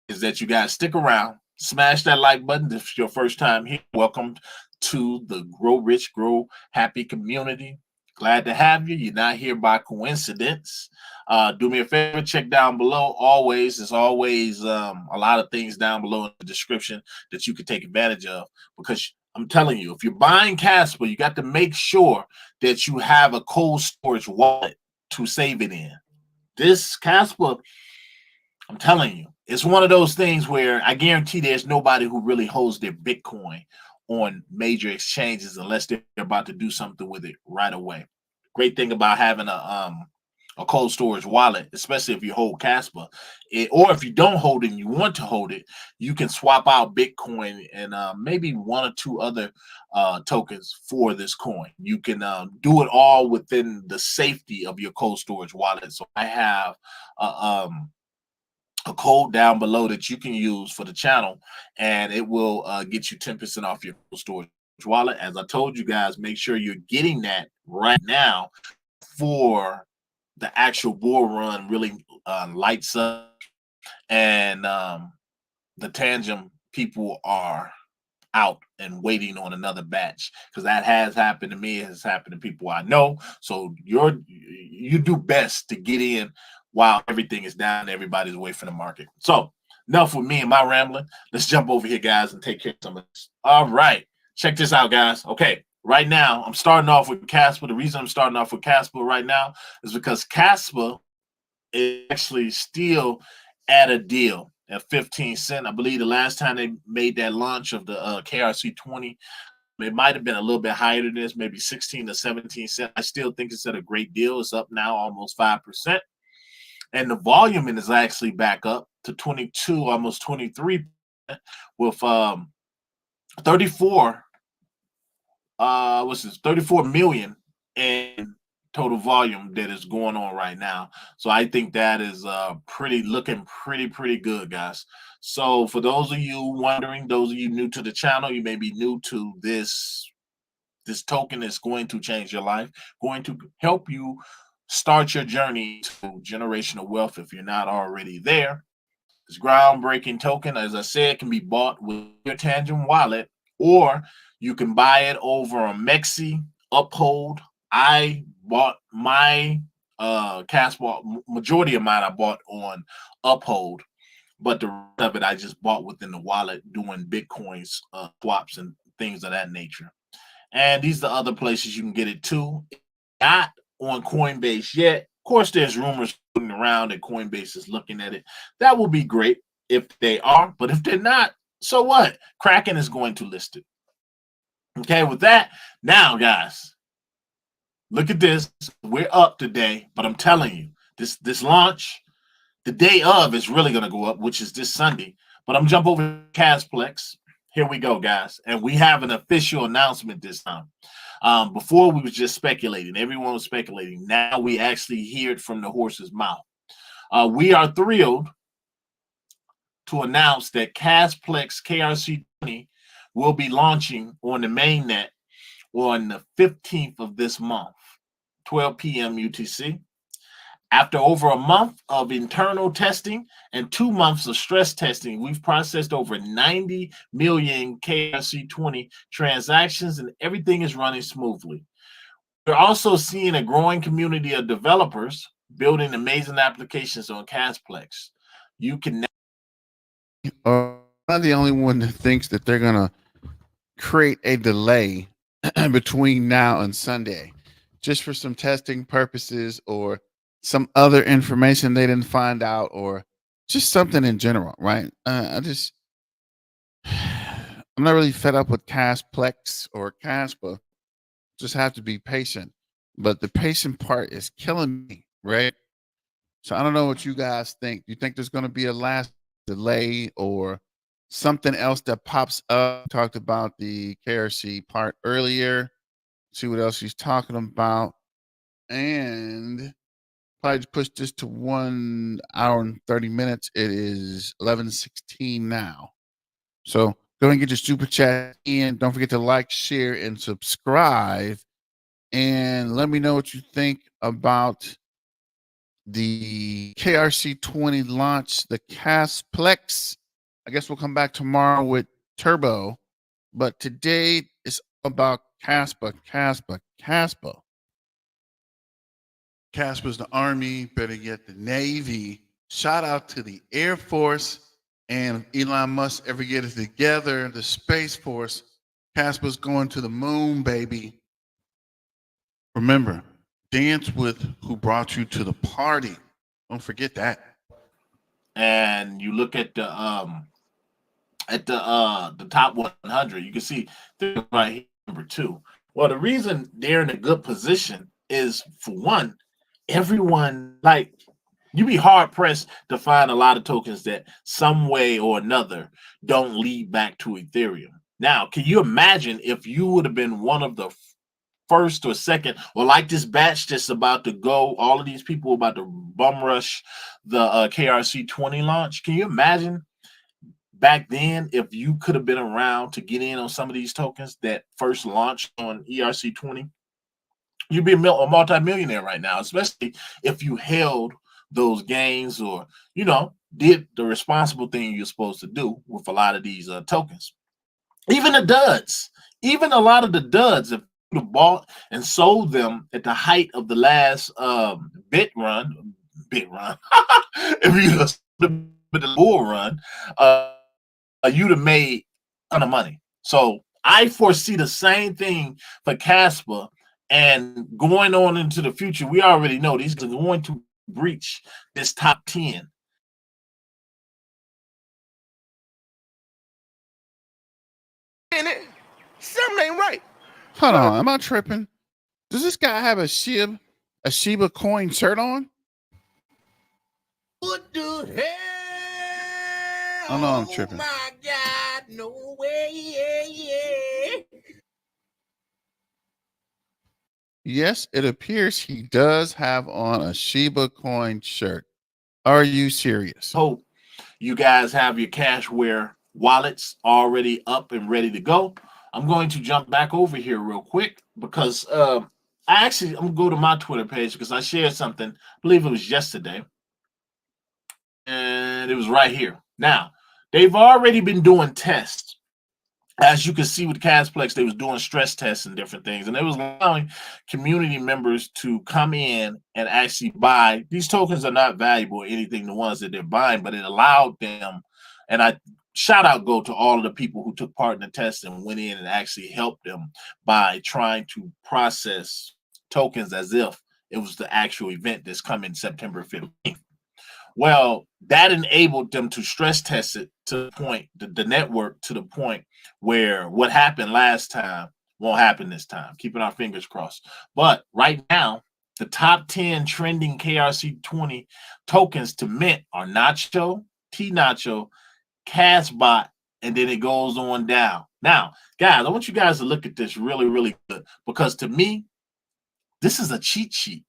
O: is that you guys stick around, smash that like button if it's your first time here. Welcome to the Grow Rich, Grow Happy community. Glad to have you. You're not here by coincidence. Do me a favor, check down below. There's always a lot of things down below in the description that you can take advantage of, because I'm telling you, if you're buying Kaspa, you got to make sure that you have a cold storage wallet to save it in. This Kaspa, I'm telling you, it's one of those things where I guarantee there's nobody who really holds their Bitcoin on major exchanges unless they're about to do something with it right away. Great thing about having a cold storage wallet, especially if you hold Kaspa, or if you don't hold it and you want to hold it, you can swap out Bitcoin and maybe one or two other tokens for this coin. You can do it all within the safety of your cold storage wallet. So I have a code down below that you can use for the channel, and it will get you 10% off your storage wallet. As I told you guys, make sure you're getting that right now for the actual bull run really lights up, and the Tangem people are out and waiting on another batch, because that has happened to me. It has happened to people I know. So you do best to get in while everything is down and everybody's away from the market. So enough with me and my rambling. Let's jump over here, guys, and take care of some of this. All right, check this out, guys. Okay, right now I'm starting off with Kaspa. The reason I'm starting off with Kaspa right now is because Kaspa is actually still at a deal at 15 cents. I believe the last time they made that launch of the KRC-20, it might have been a little bit higher than this, maybe 16 to 17 cents. I still think it's at a great deal. It's up now almost 5%. And the volume is actually back up to 22, almost 23, with 34 million in total volume that is going on right now. So I think that is looking pretty good, guys. So for those of you wondering, those of you new to the channel, you may be new to this token is going to change your life, going to help you start your journey to generational wealth if you're not already there. This groundbreaking token, as I said, can be bought with your Tangem wallet, or You can buy it over on Mexi, Uphold. I bought my Kaspa, majority of mine I bought on Uphold, but the rest of it I just bought within the wallet doing Bitcoins, swaps, and things of that nature. And these are the other places you can get it too. Not on Coinbase yet. Of course, there's rumors floating around that Coinbase is looking at it. That will be great if they are, but if they're not, so what? Kraken is going to list it. Okay, with that, now guys, look at this. We're up today, but I'm telling you, this launch, the day of is really going to go up, which is this Sunday. But I'm jump over to Casplex. Here we go, guys. And we have an official announcement this time. Before we was just speculating. Everyone was speculating. Now we actually hear it from the horse's mouth. We are thrilled to announce that Casplex KRC-20 will be launching on the mainnet on the 15th of this month, 12 p.m. UTC. After over a month of internal testing and 2 months of stress testing, we've processed over 90 million KRC-20 transactions, and everything is running smoothly. We're also seeing a growing community of developers building amazing applications on Casplex. You can
A: I'm not the only one that thinks that they're gonna create a delay between now and Sunday, just for some testing purposes or some other information they didn't find out, or just something in general, right? I'm not really fed up with Casplex or Kaspa. Just have to be patient, but the patient part is killing me, right? So I don't know what you guys think. Do you think there's going to be a last delay or something else that pops up? Talked about the KRC part earlier. See what else he's talking about, and probably push this to 1 hour and 30 minutes. It is 11:16 now. So go ahead and get your super chat in. Don't forget to like, share, and subscribe. And let me know what you think about the KRC-20 launch, the Casplex. I guess we'll come back tomorrow with Turbo. But today is about Kaspa.
B: Kaspa's the Army, better yet the Navy. Shout out to the Air Force, and if Elon Musk ever get it together, the Space Force. Kaspa's going to the moon, baby. Remember, dance with who brought you to the party. Don't forget that.
O: And you look at the top 100, you can see they're right here, number 2. Well, the reason they're in a good position is, for one, everyone, like, you be hard pressed to find a lot of tokens that some way or another don't lead back to Ethereum. Now, can you imagine if you would have been one of the first or second, or like this batch that's about to go, all of these people about to bum rush the KRC-20 launch? Can you imagine back then if you could have been around to get in on some of these tokens that first launched on ERC-20? You'd be a multi-millionaire right now, especially if you held those gains or, you know, did the responsible thing you're supposed to do with a lot of these tokens. Even the duds, even a lot of the duds, if you bought and sold them at the height of the last bit run, if you the bull run, you'd have made a ton of money. So I foresee the same thing for Kaspa. And going on into the future, we already know these are going to breach this top 10.
C: Something ain't right.
A: Hold on, am I tripping? Does this guy have a Shiba coin shirt on?
C: What the hell?
A: Oh no, I'm tripping.
C: My God, no way.
A: Yes, it appears he does have on a Shiba coin shirt. Are you serious?
O: Hope you guys have your Cashware wallets already up and ready to go. I'm going to jump back over here real quick because I'm gonna go to my Twitter page because I shared something, I believe it was yesterday, and it was right here. Now, they've already been doing tests as you can see with Casplex, they was doing stress tests and different things, and they was allowing community members to come in and actually buy. These tokens are not valuable or anything, the ones that they're buying, but it allowed them, and I shout out go to all of the people who took part in the test and went in and actually helped them by trying to process tokens as if it was the actual event that's coming September 15th. Well, that enabled them to stress test it to the point, the network to the point where what happened last time won't happen this time. Keeping our fingers crossed. But right now, the top 10 trending KRC-20 tokens to mint are Nacho, T-Nacho, Casbot, and then it goes on down. Now, guys, I want you guys to look at this really, really good, because to me, this is a cheat sheet.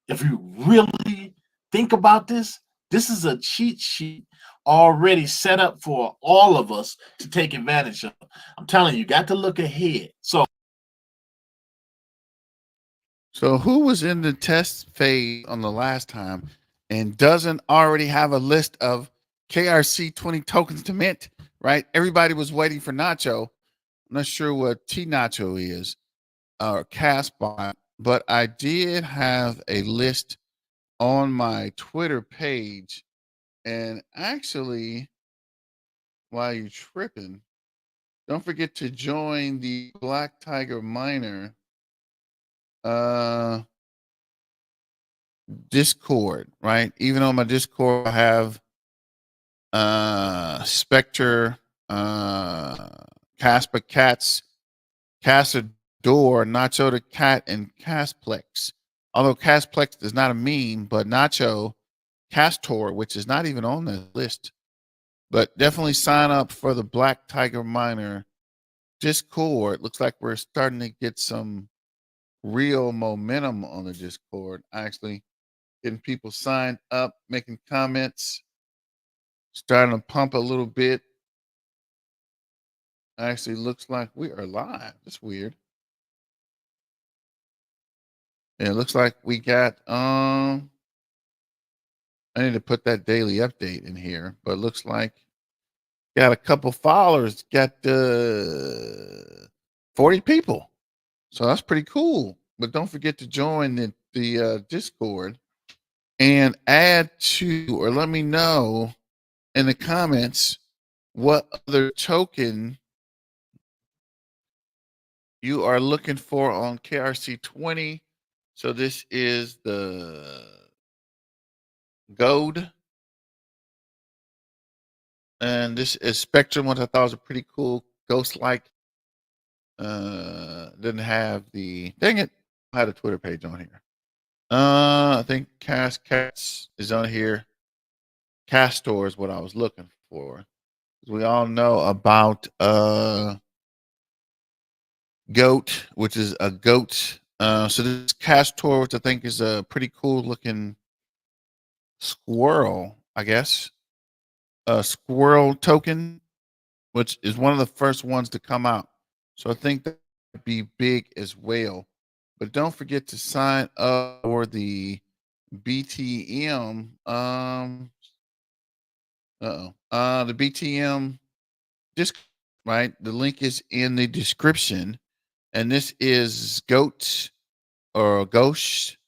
O: If you really think about this, this is a cheat sheet already set up for all of us to take advantage of. I'm telling you, you got to look ahead. So
A: who was in the test phase on the last time and doesn't already have a list of KRC-20 tokens to mint, right? Everybody was waiting for Nacho. I'm not sure what T-Nacho is or Casbot, but I did have a list on my Twitter page. And actually, while you're tripping, don't forget to join the Black Tiger Miner Discord, right? Even on my Discord, I have Spectre, Kaspa Kas, Casador, Nacho the Cat, and Casplex. Although Casplex is not a meme, but Nacho, Castor, which is not even on the list. But definitely sign up for the Black Tiger Miner Discord. Looks like we're starting to get some real momentum on the Discord. Actually, getting people signed up, making comments, starting to pump a little bit. Actually, looks like we are live. That's weird. Yeah, it looks like we got I need to put that daily update in here, but it looks like got a couple followers, got 40 people. So that's pretty cool. But don't forget to join the Discord and add to, or let me know in the comments what other token you are looking for on KRC-20. So this is the gold. And this is Spectrum, which I thought was a pretty cool ghost-like. Didn't have the, dang it, I had a Twitter page on here. I think Cats is on here. Castor is what I was looking for. We all know about Goat, which is a goat. So this Castor, which I think is a pretty cool looking squirrel, I guess. A squirrel token, which is one of the first ones to come out. So I think that would be big as well. But don't forget to sign up for the BTM. The BTM disc, right? The link is in the description. And this is Goat or Ghost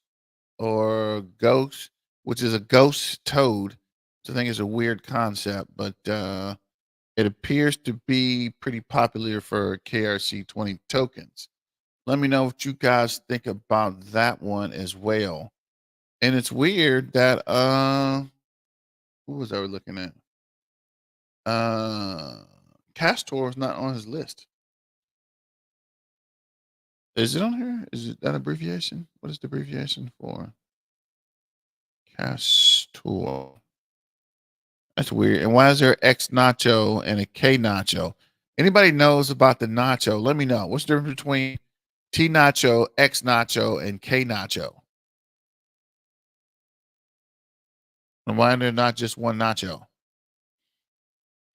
A: or Ghost, which is a ghost toad. So I think it's a weird concept, but it appears to be pretty popular for KRC-20 tokens. Let me know what you guys think about that one as well. And it's weird that who was I looking at? Castor is not on his list. Is it on here? Is it that abbreviation? What is the abbreviation for Castor? That's weird. And why is there X Nacho and a K Nacho? Anybody knows about the Nacho? Let me know. What's the difference between T Nacho, X Nacho, and K Nacho? And why are there not just one Nacho?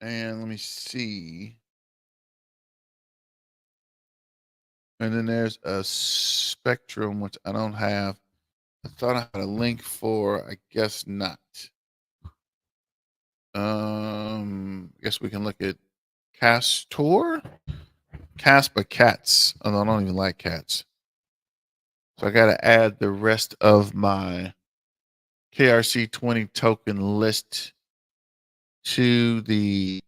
A: And let me see. And then there's a Spectrum, which I don't have. I thought I had a link for. I guess not. I guess we can look at Castor. Kaspa cats. Although I don't even like cats. So I got to add the rest of my KRC-20 token list to the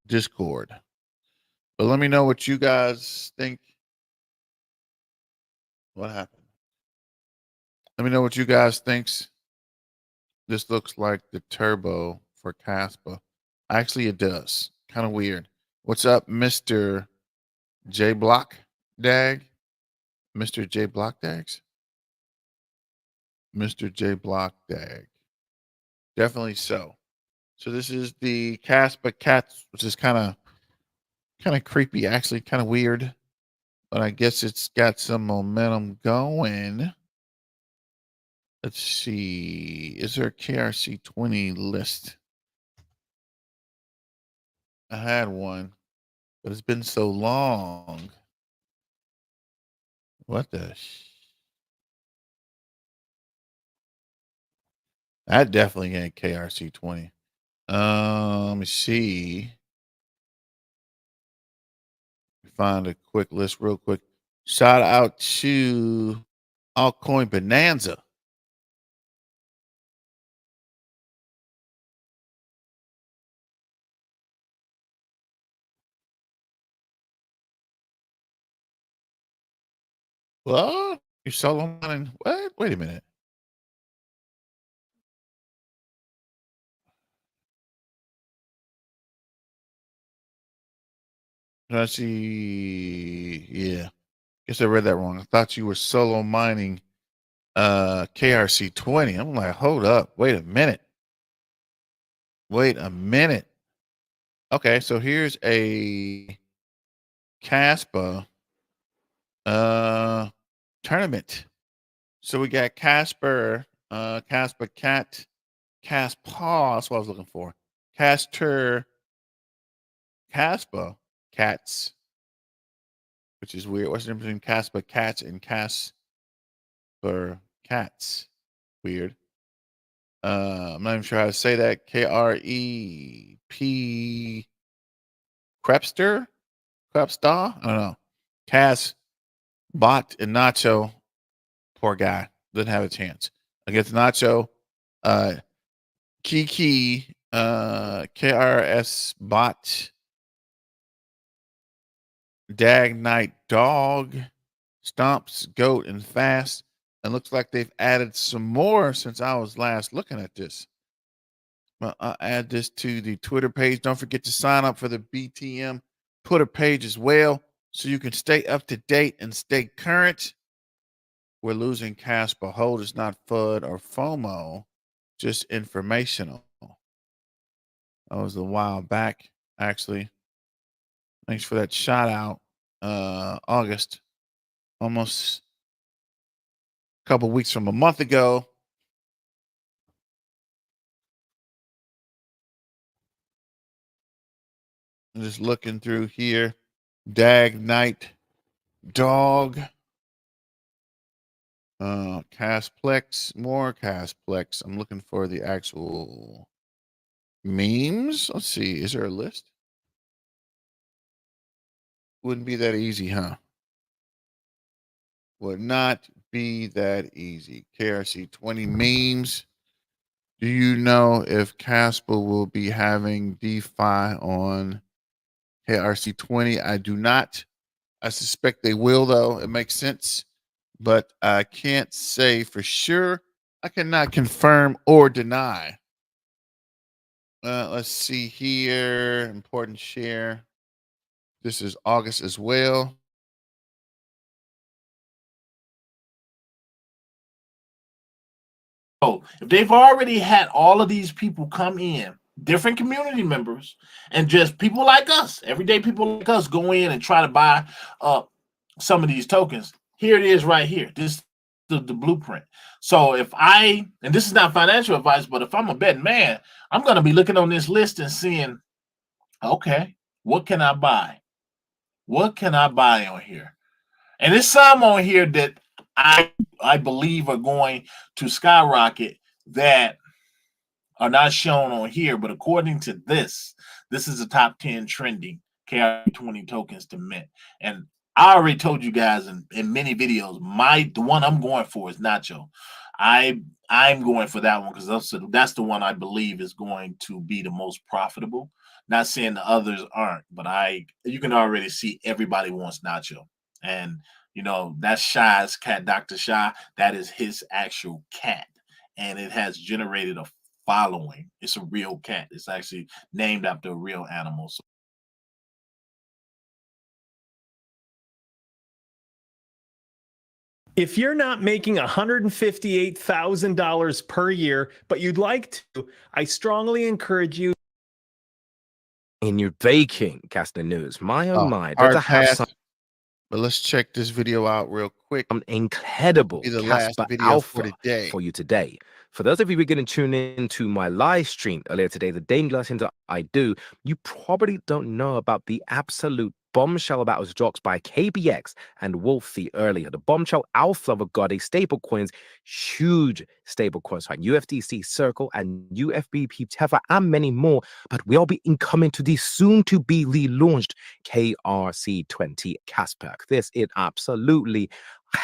A: Discord. But let me know what you guys think. What happened? Let me know what you guys thinks. This looks like the turbo for Kaspa. Actually, it does. Kind of weird. What's up, Mr. J Block Dag? Mr. J Block Dags? Mr. J Block Dag. Definitely so. So this is the Kaspa Cats, which is kind of creepy, actually kind of weird. But I guess it's got some momentum going. Let's see. Is there a KRC-20 list? I had one, but it's been so long. What the? That definitely ain't KRC-20. Let me see. Find a quick list real quick. Shout out to Altcoin Bonanza. What? You solo mining? What? Wait a minute. I see. Yeah. Guess I read that wrong. I thought you were solo mining KRC-20. I'm like, hold up. Wait a minute. Wait a minute. Okay, so here's a Kaspa tournament. So we got Kasper, Kaspa Cat, Kaspa, that's what I was looking for. Caster, Kaspa Cats, which is weird. What's the difference between Kaspa Cats and Kasper Cats? Weird. I'm not even sure how to say that. KREP Crepster? Crepstar? I don't know. Cass, Bot, and Nacho. Poor guy. Didn't have a chance. Against Nacho, Kiki, KRS Bot, Dag Night Dog, Stomps, Goat, and Fast. And looks like they've added some more since I was last looking at this. Well, I'll add this to the Twitter page. Don't forget to sign up for the BTM Twitter page as well, so you can stay up to date and stay current. We're losing Kaspa. Hold is not FUD or FOMO, just informational. That was a while back, actually. Thanks for that shout out. August, almost a couple weeks from a month ago. I'm just looking through here. Dag Night Dog. Casplex, more Casplex. I'm looking for the actual memes. Let's see. Is there a list? Wouldn't be that easy, huh? Would not be that easy. KRC-20 memes. Do you know if Kaspa will be having DeFi on KRC-20? I do not. I suspect they will, though. It makes sense. But I can't say for sure. I cannot confirm or deny. Let's see here. Important share. This is August as well.
O: So if they've already had all of these people come in, different community members, and just people like us, everyday people like us, go in and try to buy some of these tokens. Here it is right here. This is the blueprint. So if and this is not financial advice, but if I'm a betting man, I'm going to be looking on this list and seeing, okay, what can I buy? What can I buy on here? And there's some on here that I believe are going to skyrocket that are not shown on here, but according to this This is the top 10 trending KRC-20 tokens to mint. And I already told you guys in many videos, the one I'm going for is Nacho. I'm going for that one because that's the one I believe is going to be the most profitable. Not saying the others aren't, but you can already see everybody wants Nacho. And you know, that's Shy's cat, Dr. Shy. That is his actual cat. And it has generated a following. It's a real cat. It's actually named after a real animal. So
I: if you're not making $158,000 per year, but you'd like to, I strongly encourage you.
P: In your baking, Casting News. My oh my,
A: hard
P: better have
A: pass.
P: some.
A: But let's check this video out real quick.
P: Incredible
A: Be the last
P: Kaspa
A: video
P: Alpha
A: for today.
P: for you today. For those of you who are going to tune in to my live stream earlier today, the daily lesson that I do, you probably don't know about the absolute bombshell about was dropped by KBX and Wolfie earlier. The bombshell alpha regarding stablecoins, huge stablecoins like UFDC, Circle, and UFBP, Tether, and many more. But we'll be incoming to the soon-to-be relaunched KRC-20 Kaspa. This is absolutely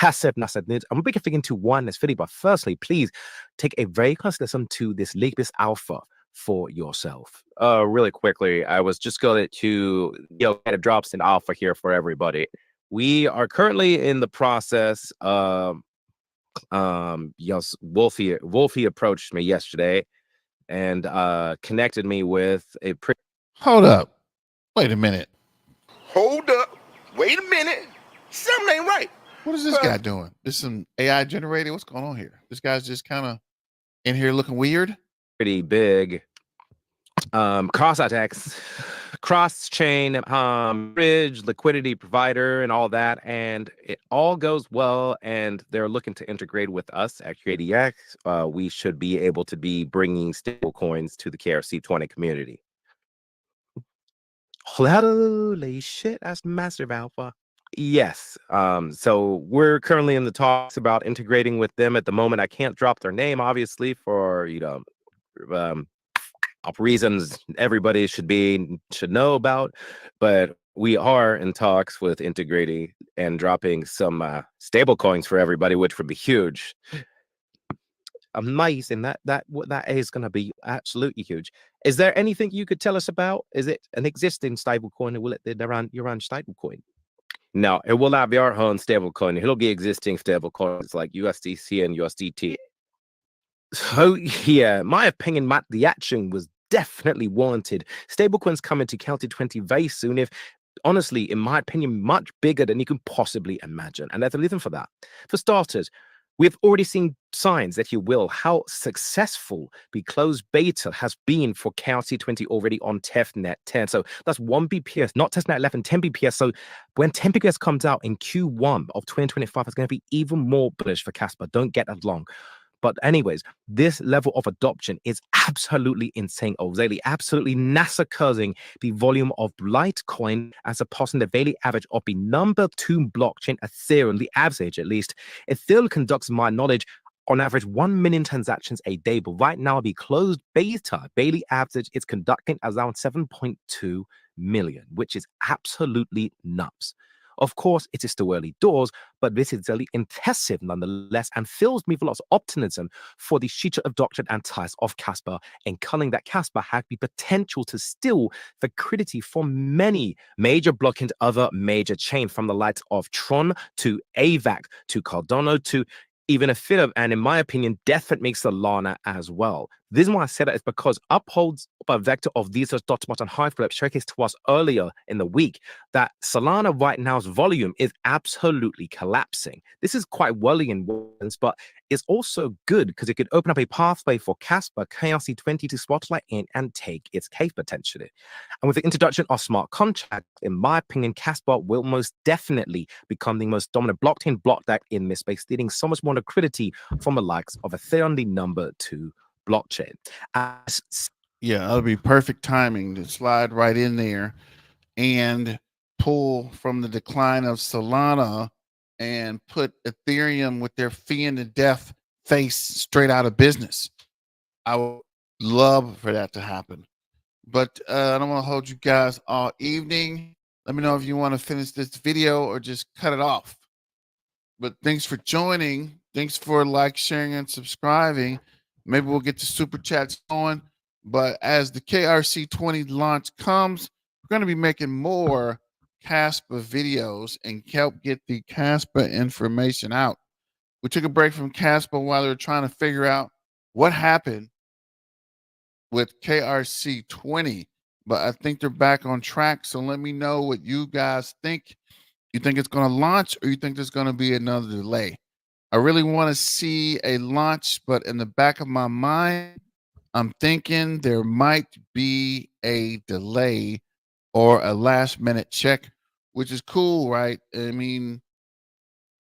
P: massive. I'm going to be into one this video, but firstly, please take a very close listen to this latest alpha for yourself. Really quickly, I was just going to get a drops in alpha here for everybody. We are currently in the process of yes, Wolfie approached me yesterday and connected me with a
A: Hold up. Wait a minute.
C: Hold up. Wait a minute. Something ain't right.
A: What is this guy doing? This some AI generated? What's going on here? This guy's just kind of in here looking weird.
P: Pretty big cross-chain bridge liquidity provider and all that, and it all goes well, and they're looking to integrate with us at KDX. We should be able to be bringing stable coins to the KRC-20 community. Holy shit, that's massive alpha. Yes. So we're currently in the talks about integrating with them. At the moment, I can't drop their name, obviously, for reasons everybody should know about, but we are in talks with integrating and dropping some stable coins for everybody, which would be huge. Amazing. That is going to be absolutely huge. Is there anything you could tell us about? Is it an existing stable coin, or will it be your own stable coin? No, it will not be our own stable coin. It'll be existing stable coins like USDC and USDT. So yeah, my opinion, Matt, the action was definitely warranted. Stablecoins coming to KRC-20 very soon. If honestly, in my opinion, much bigger than you can possibly imagine. And there's a reason for that. For starters, we've already seen signs, that you will, how successful the closed beta has been for KRC-20 already on testnet 10. So that's 1 BPS, not testnet 11, 10 BPS. So when 10 BPS comes out in Q1 of 2025, it's going to be even more bullish for Kaspa. Don't get that wrong. But anyways, this level of adoption is absolutely insane. Ozali, absolutely massacring the volume of Litecoin as opposed to the daily average of the number 2 blockchain, Ethereum, the average at least. Ethereum conducts, my knowledge, on average 1 million transactions a day. But right now, the closed beta daily average is conducting around 7.2 million, which is absolutely nuts. Of course, it is still early doors, but this is really impressive nonetheless, and fills me with lots of optimism for the future adoption and ties of Kaspa, and calling that Kaspa had the potential to steal liquidity from many major blockchains, other major chains, from the likes of Tron to AVAC to Cardano to even a fit of, and in my opinion, definitely makes Solana as well. The reason why I said that is because upholds a vector of these Dotmos and Hyperlip showcased to us earlier in the week that Solana right now's volume is absolutely collapsing. This is quite worrying, but it's also good because it could open up a pathway for Kaspa KRC-20 to spotlight in and take its case potentially. And with the introduction of smart contracts, in my opinion, Kaspa will most definitely become the most dominant blockchain block deck in this space, stealing so much more liquidity from the likes of Ethereum, the number 2 blockchain.
A: Yeah, that'll be perfect timing to slide right in there and pull from the decline of Solana and put Ethereum with their fiend to death face straight out of business. I would love for that to happen. But I don't want to hold you guys all evening. Let me know if you want to finish this video or just cut it off. But thanks for joining. Thanks for sharing, and subscribing. Maybe we'll get the super chats going. But as the KRC-20 launch comes, we're going to be making more Kaspa videos and help get the Kaspa information out. We took a break from Kaspa while they were trying to figure out what happened with KRC-20, but I think they're back on track. So let me know what you guys think. You think it's going to launch, or you think there's going to be another delay? I really want to see a launch, but in the back of my mind, I'm thinking there might be a delay or a last minute check, which is cool, right? I mean,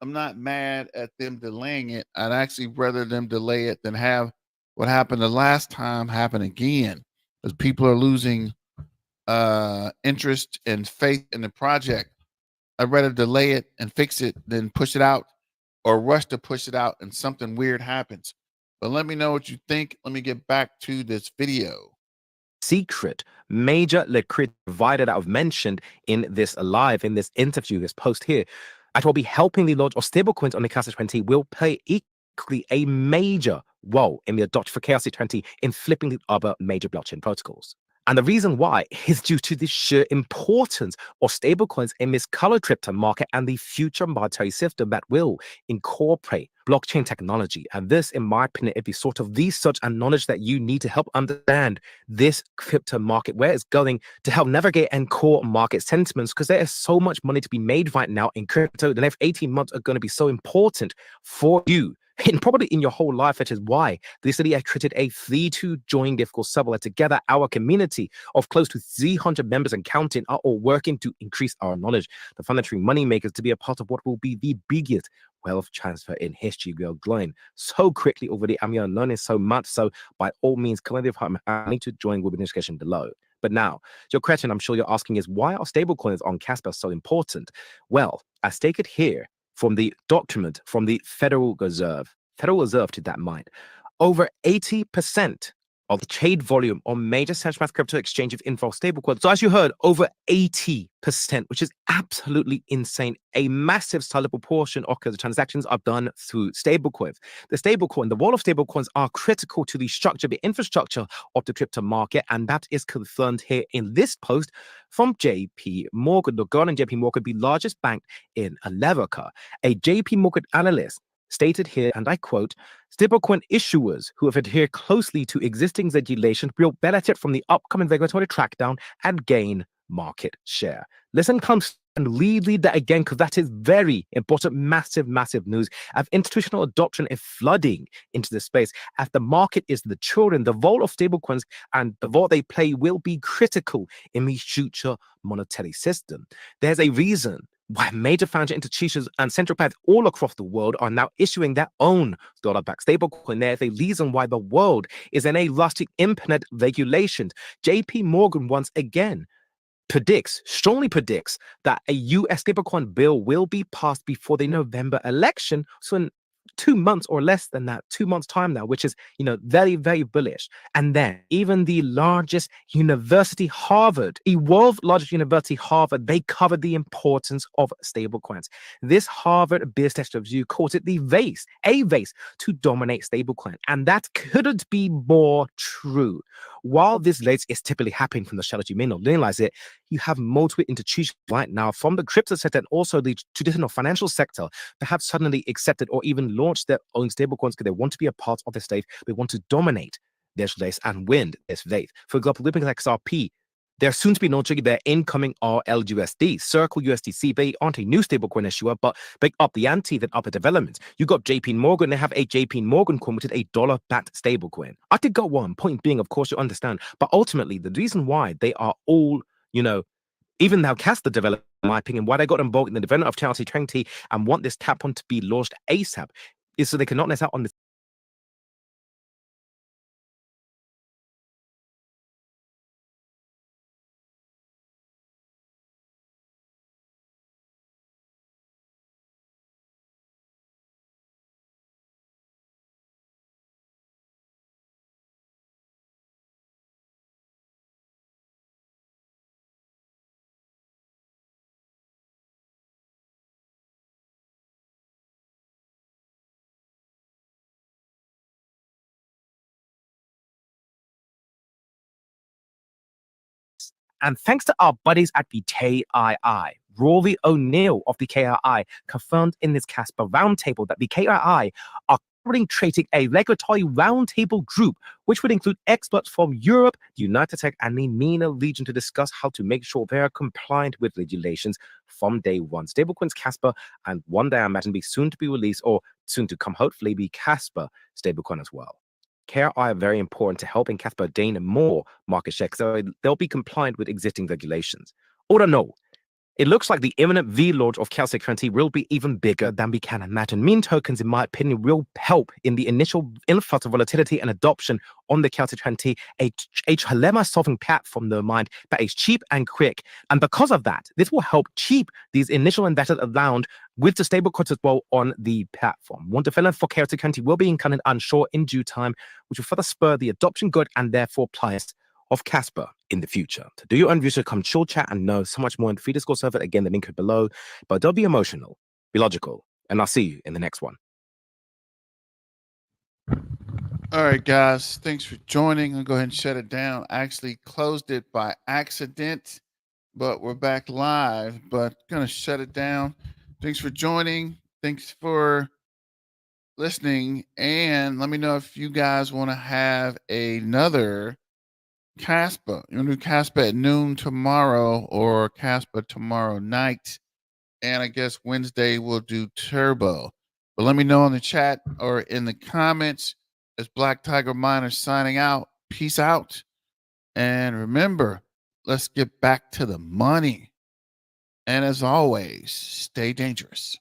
A: I'm not mad at them delaying it. I'd actually rather them delay it than have what happened the last time happen again, because people are losing interest and faith in the project. I'd rather delay it and fix it than push it out or rush to push it out and something weird happens. But let me know what you think. Let me get back to this video.
P: Secret major liquidity provider that I've mentioned in this interview, this post here, that will be helping the launch of stablecoins on the KRC-20 will play equally a major role in the adoption for KRC-20 in flipping the other major blockchain protocols. And the reason why is due to the sheer importance of stablecoins in this color crypto market and the future monetary system that will incorporate blockchain technology. And this, in my opinion, is the sort of research and knowledge that you need to help understand this crypto market, where it's going, to help navigate and core market sentiments, because there is so much money to be made right now in crypto. The next 18 months are going to be so important for you, and probably in your whole life, which is why this city has created a free-to join Discord server. Together, our community of close to 300 members and counting are all working to increase our knowledge, the financial money makers, to be a part of what will be the biggest wealth transfer in history. We are growing so quickly already, and we are learning so much. So by all means, I need to join with the description below. But now, your question I'm sure you're asking is, why are stablecoins on Kaspa so important? Well, I stated here from the document from the Federal Reserve to that mind, over 80% of the trade volume on major central bank crypto exchanges involve stablecoins. So as you heard, over 80%, which is absolutely insane. A massive sizable portion of the transactions are done through stablecoins. The role of stablecoins are critical to the structure, the infrastructure of the crypto market, and that is confirmed here in this post from JP Morgan. Regarding JP Morgan, the largest bank in America, a JP Morgan analyst stated here, and I quote, "Stablecoin issuers who have adhered closely to existing regulation will benefit from the upcoming regulatory crackdown and gain market share." Listen, comes and read that again, because that is very important, massive news. As institutional adoption is flooding into the space, as the market is maturing, the role of stablecoins and the role they play will be critical in the future monetary system. There's a reason why major financial institutions and central banks all across the world are now issuing their own dollar-backed stablecoin. There's a reason why the world is in a rush to implement regulations. JP Morgan once again strongly predicts that a US stablecoin bill will be passed before the November election. So in 2 months or less than that, 2 months time now, which is, very, very bullish. And then even the largest university, Harvard, the world's largest university, Harvard, they covered the importance of stablecoins. This Harvard Business Review calls it a race to dominate stablecoin. And that couldn't be more true. While this race is typically happening from the shadows, you may not realize it, you have multiple institutions right now from the crypto sector and also the traditional financial sector that have suddenly accepted or even launched their own stablecoins because they want to be a part of this race. They want to dominate this race and win this race. For example, looking at XRP, they're soon to be launching their incoming RLUSD. Circle USDC, they aren't a new stablecoin issuer, but big up the ante, then up the developments. You got JP Morgan, they have a JP Morgan coin, which is a dollar-backed stablecoin. I did go one, point being, of course, you understand, but ultimately, the reason why they are all, even now Kaspa developed, in my opinion, why they got involved in the development of KRC-20 and want this tap on to be launched ASAP is so they cannot miss out on this And thanks to our buddies at the KII, Rory O'Neill of the KII confirmed in this Kaspa roundtable that the KII are currently creating a regulatory roundtable group, which would include experts from Europe, the United States, and the MENA region to discuss how to make sure they are compliant with regulations from day one. Stablecoins Kaspa, and one day I imagine be soon to be released, or soon to come, hopefully, be Kaspa stablecoin as well. KRI are very important to helping Kaspa gain more market share, so they'll be compliant with existing regulations. Or no, it looks like the imminent V-launch of KRC-20 will be even bigger than we can imagine. Meme tokens, in my opinion, will help in the initial influx of volatility and adoption on the KRC-20, a dilemma-solving platform, no mind, but it's cheap and quick. And because of that, this will help keep these initial investors around with the stablecoins as well on the platform. One development for KRC-20 will be incarnate, unsure, in due time, which will further spur the adoption good and therefore price of Kaspa in the future. To do your own research, come chill chat and know so much more in the free Discord server. Again, the link is below. But don't be emotional, be logical, and I'll see you in the next one.
A: All right, guys. Thanks for joining. I'll go ahead and shut it down. I actually closed it by accident, but we're back live. But gonna shut it down. Thanks for joining. Thanks for listening. And let me know if you guys want to have another Kaspa. You want to do Kaspa at noon tomorrow or Kaspa tomorrow night. And I guess Wednesday we'll do Turbo. But let me know in the chat or in the comments. As Black Tiger Miner signing out. Peace out. And remember, let's get back to the money. And as always, stay dangerous.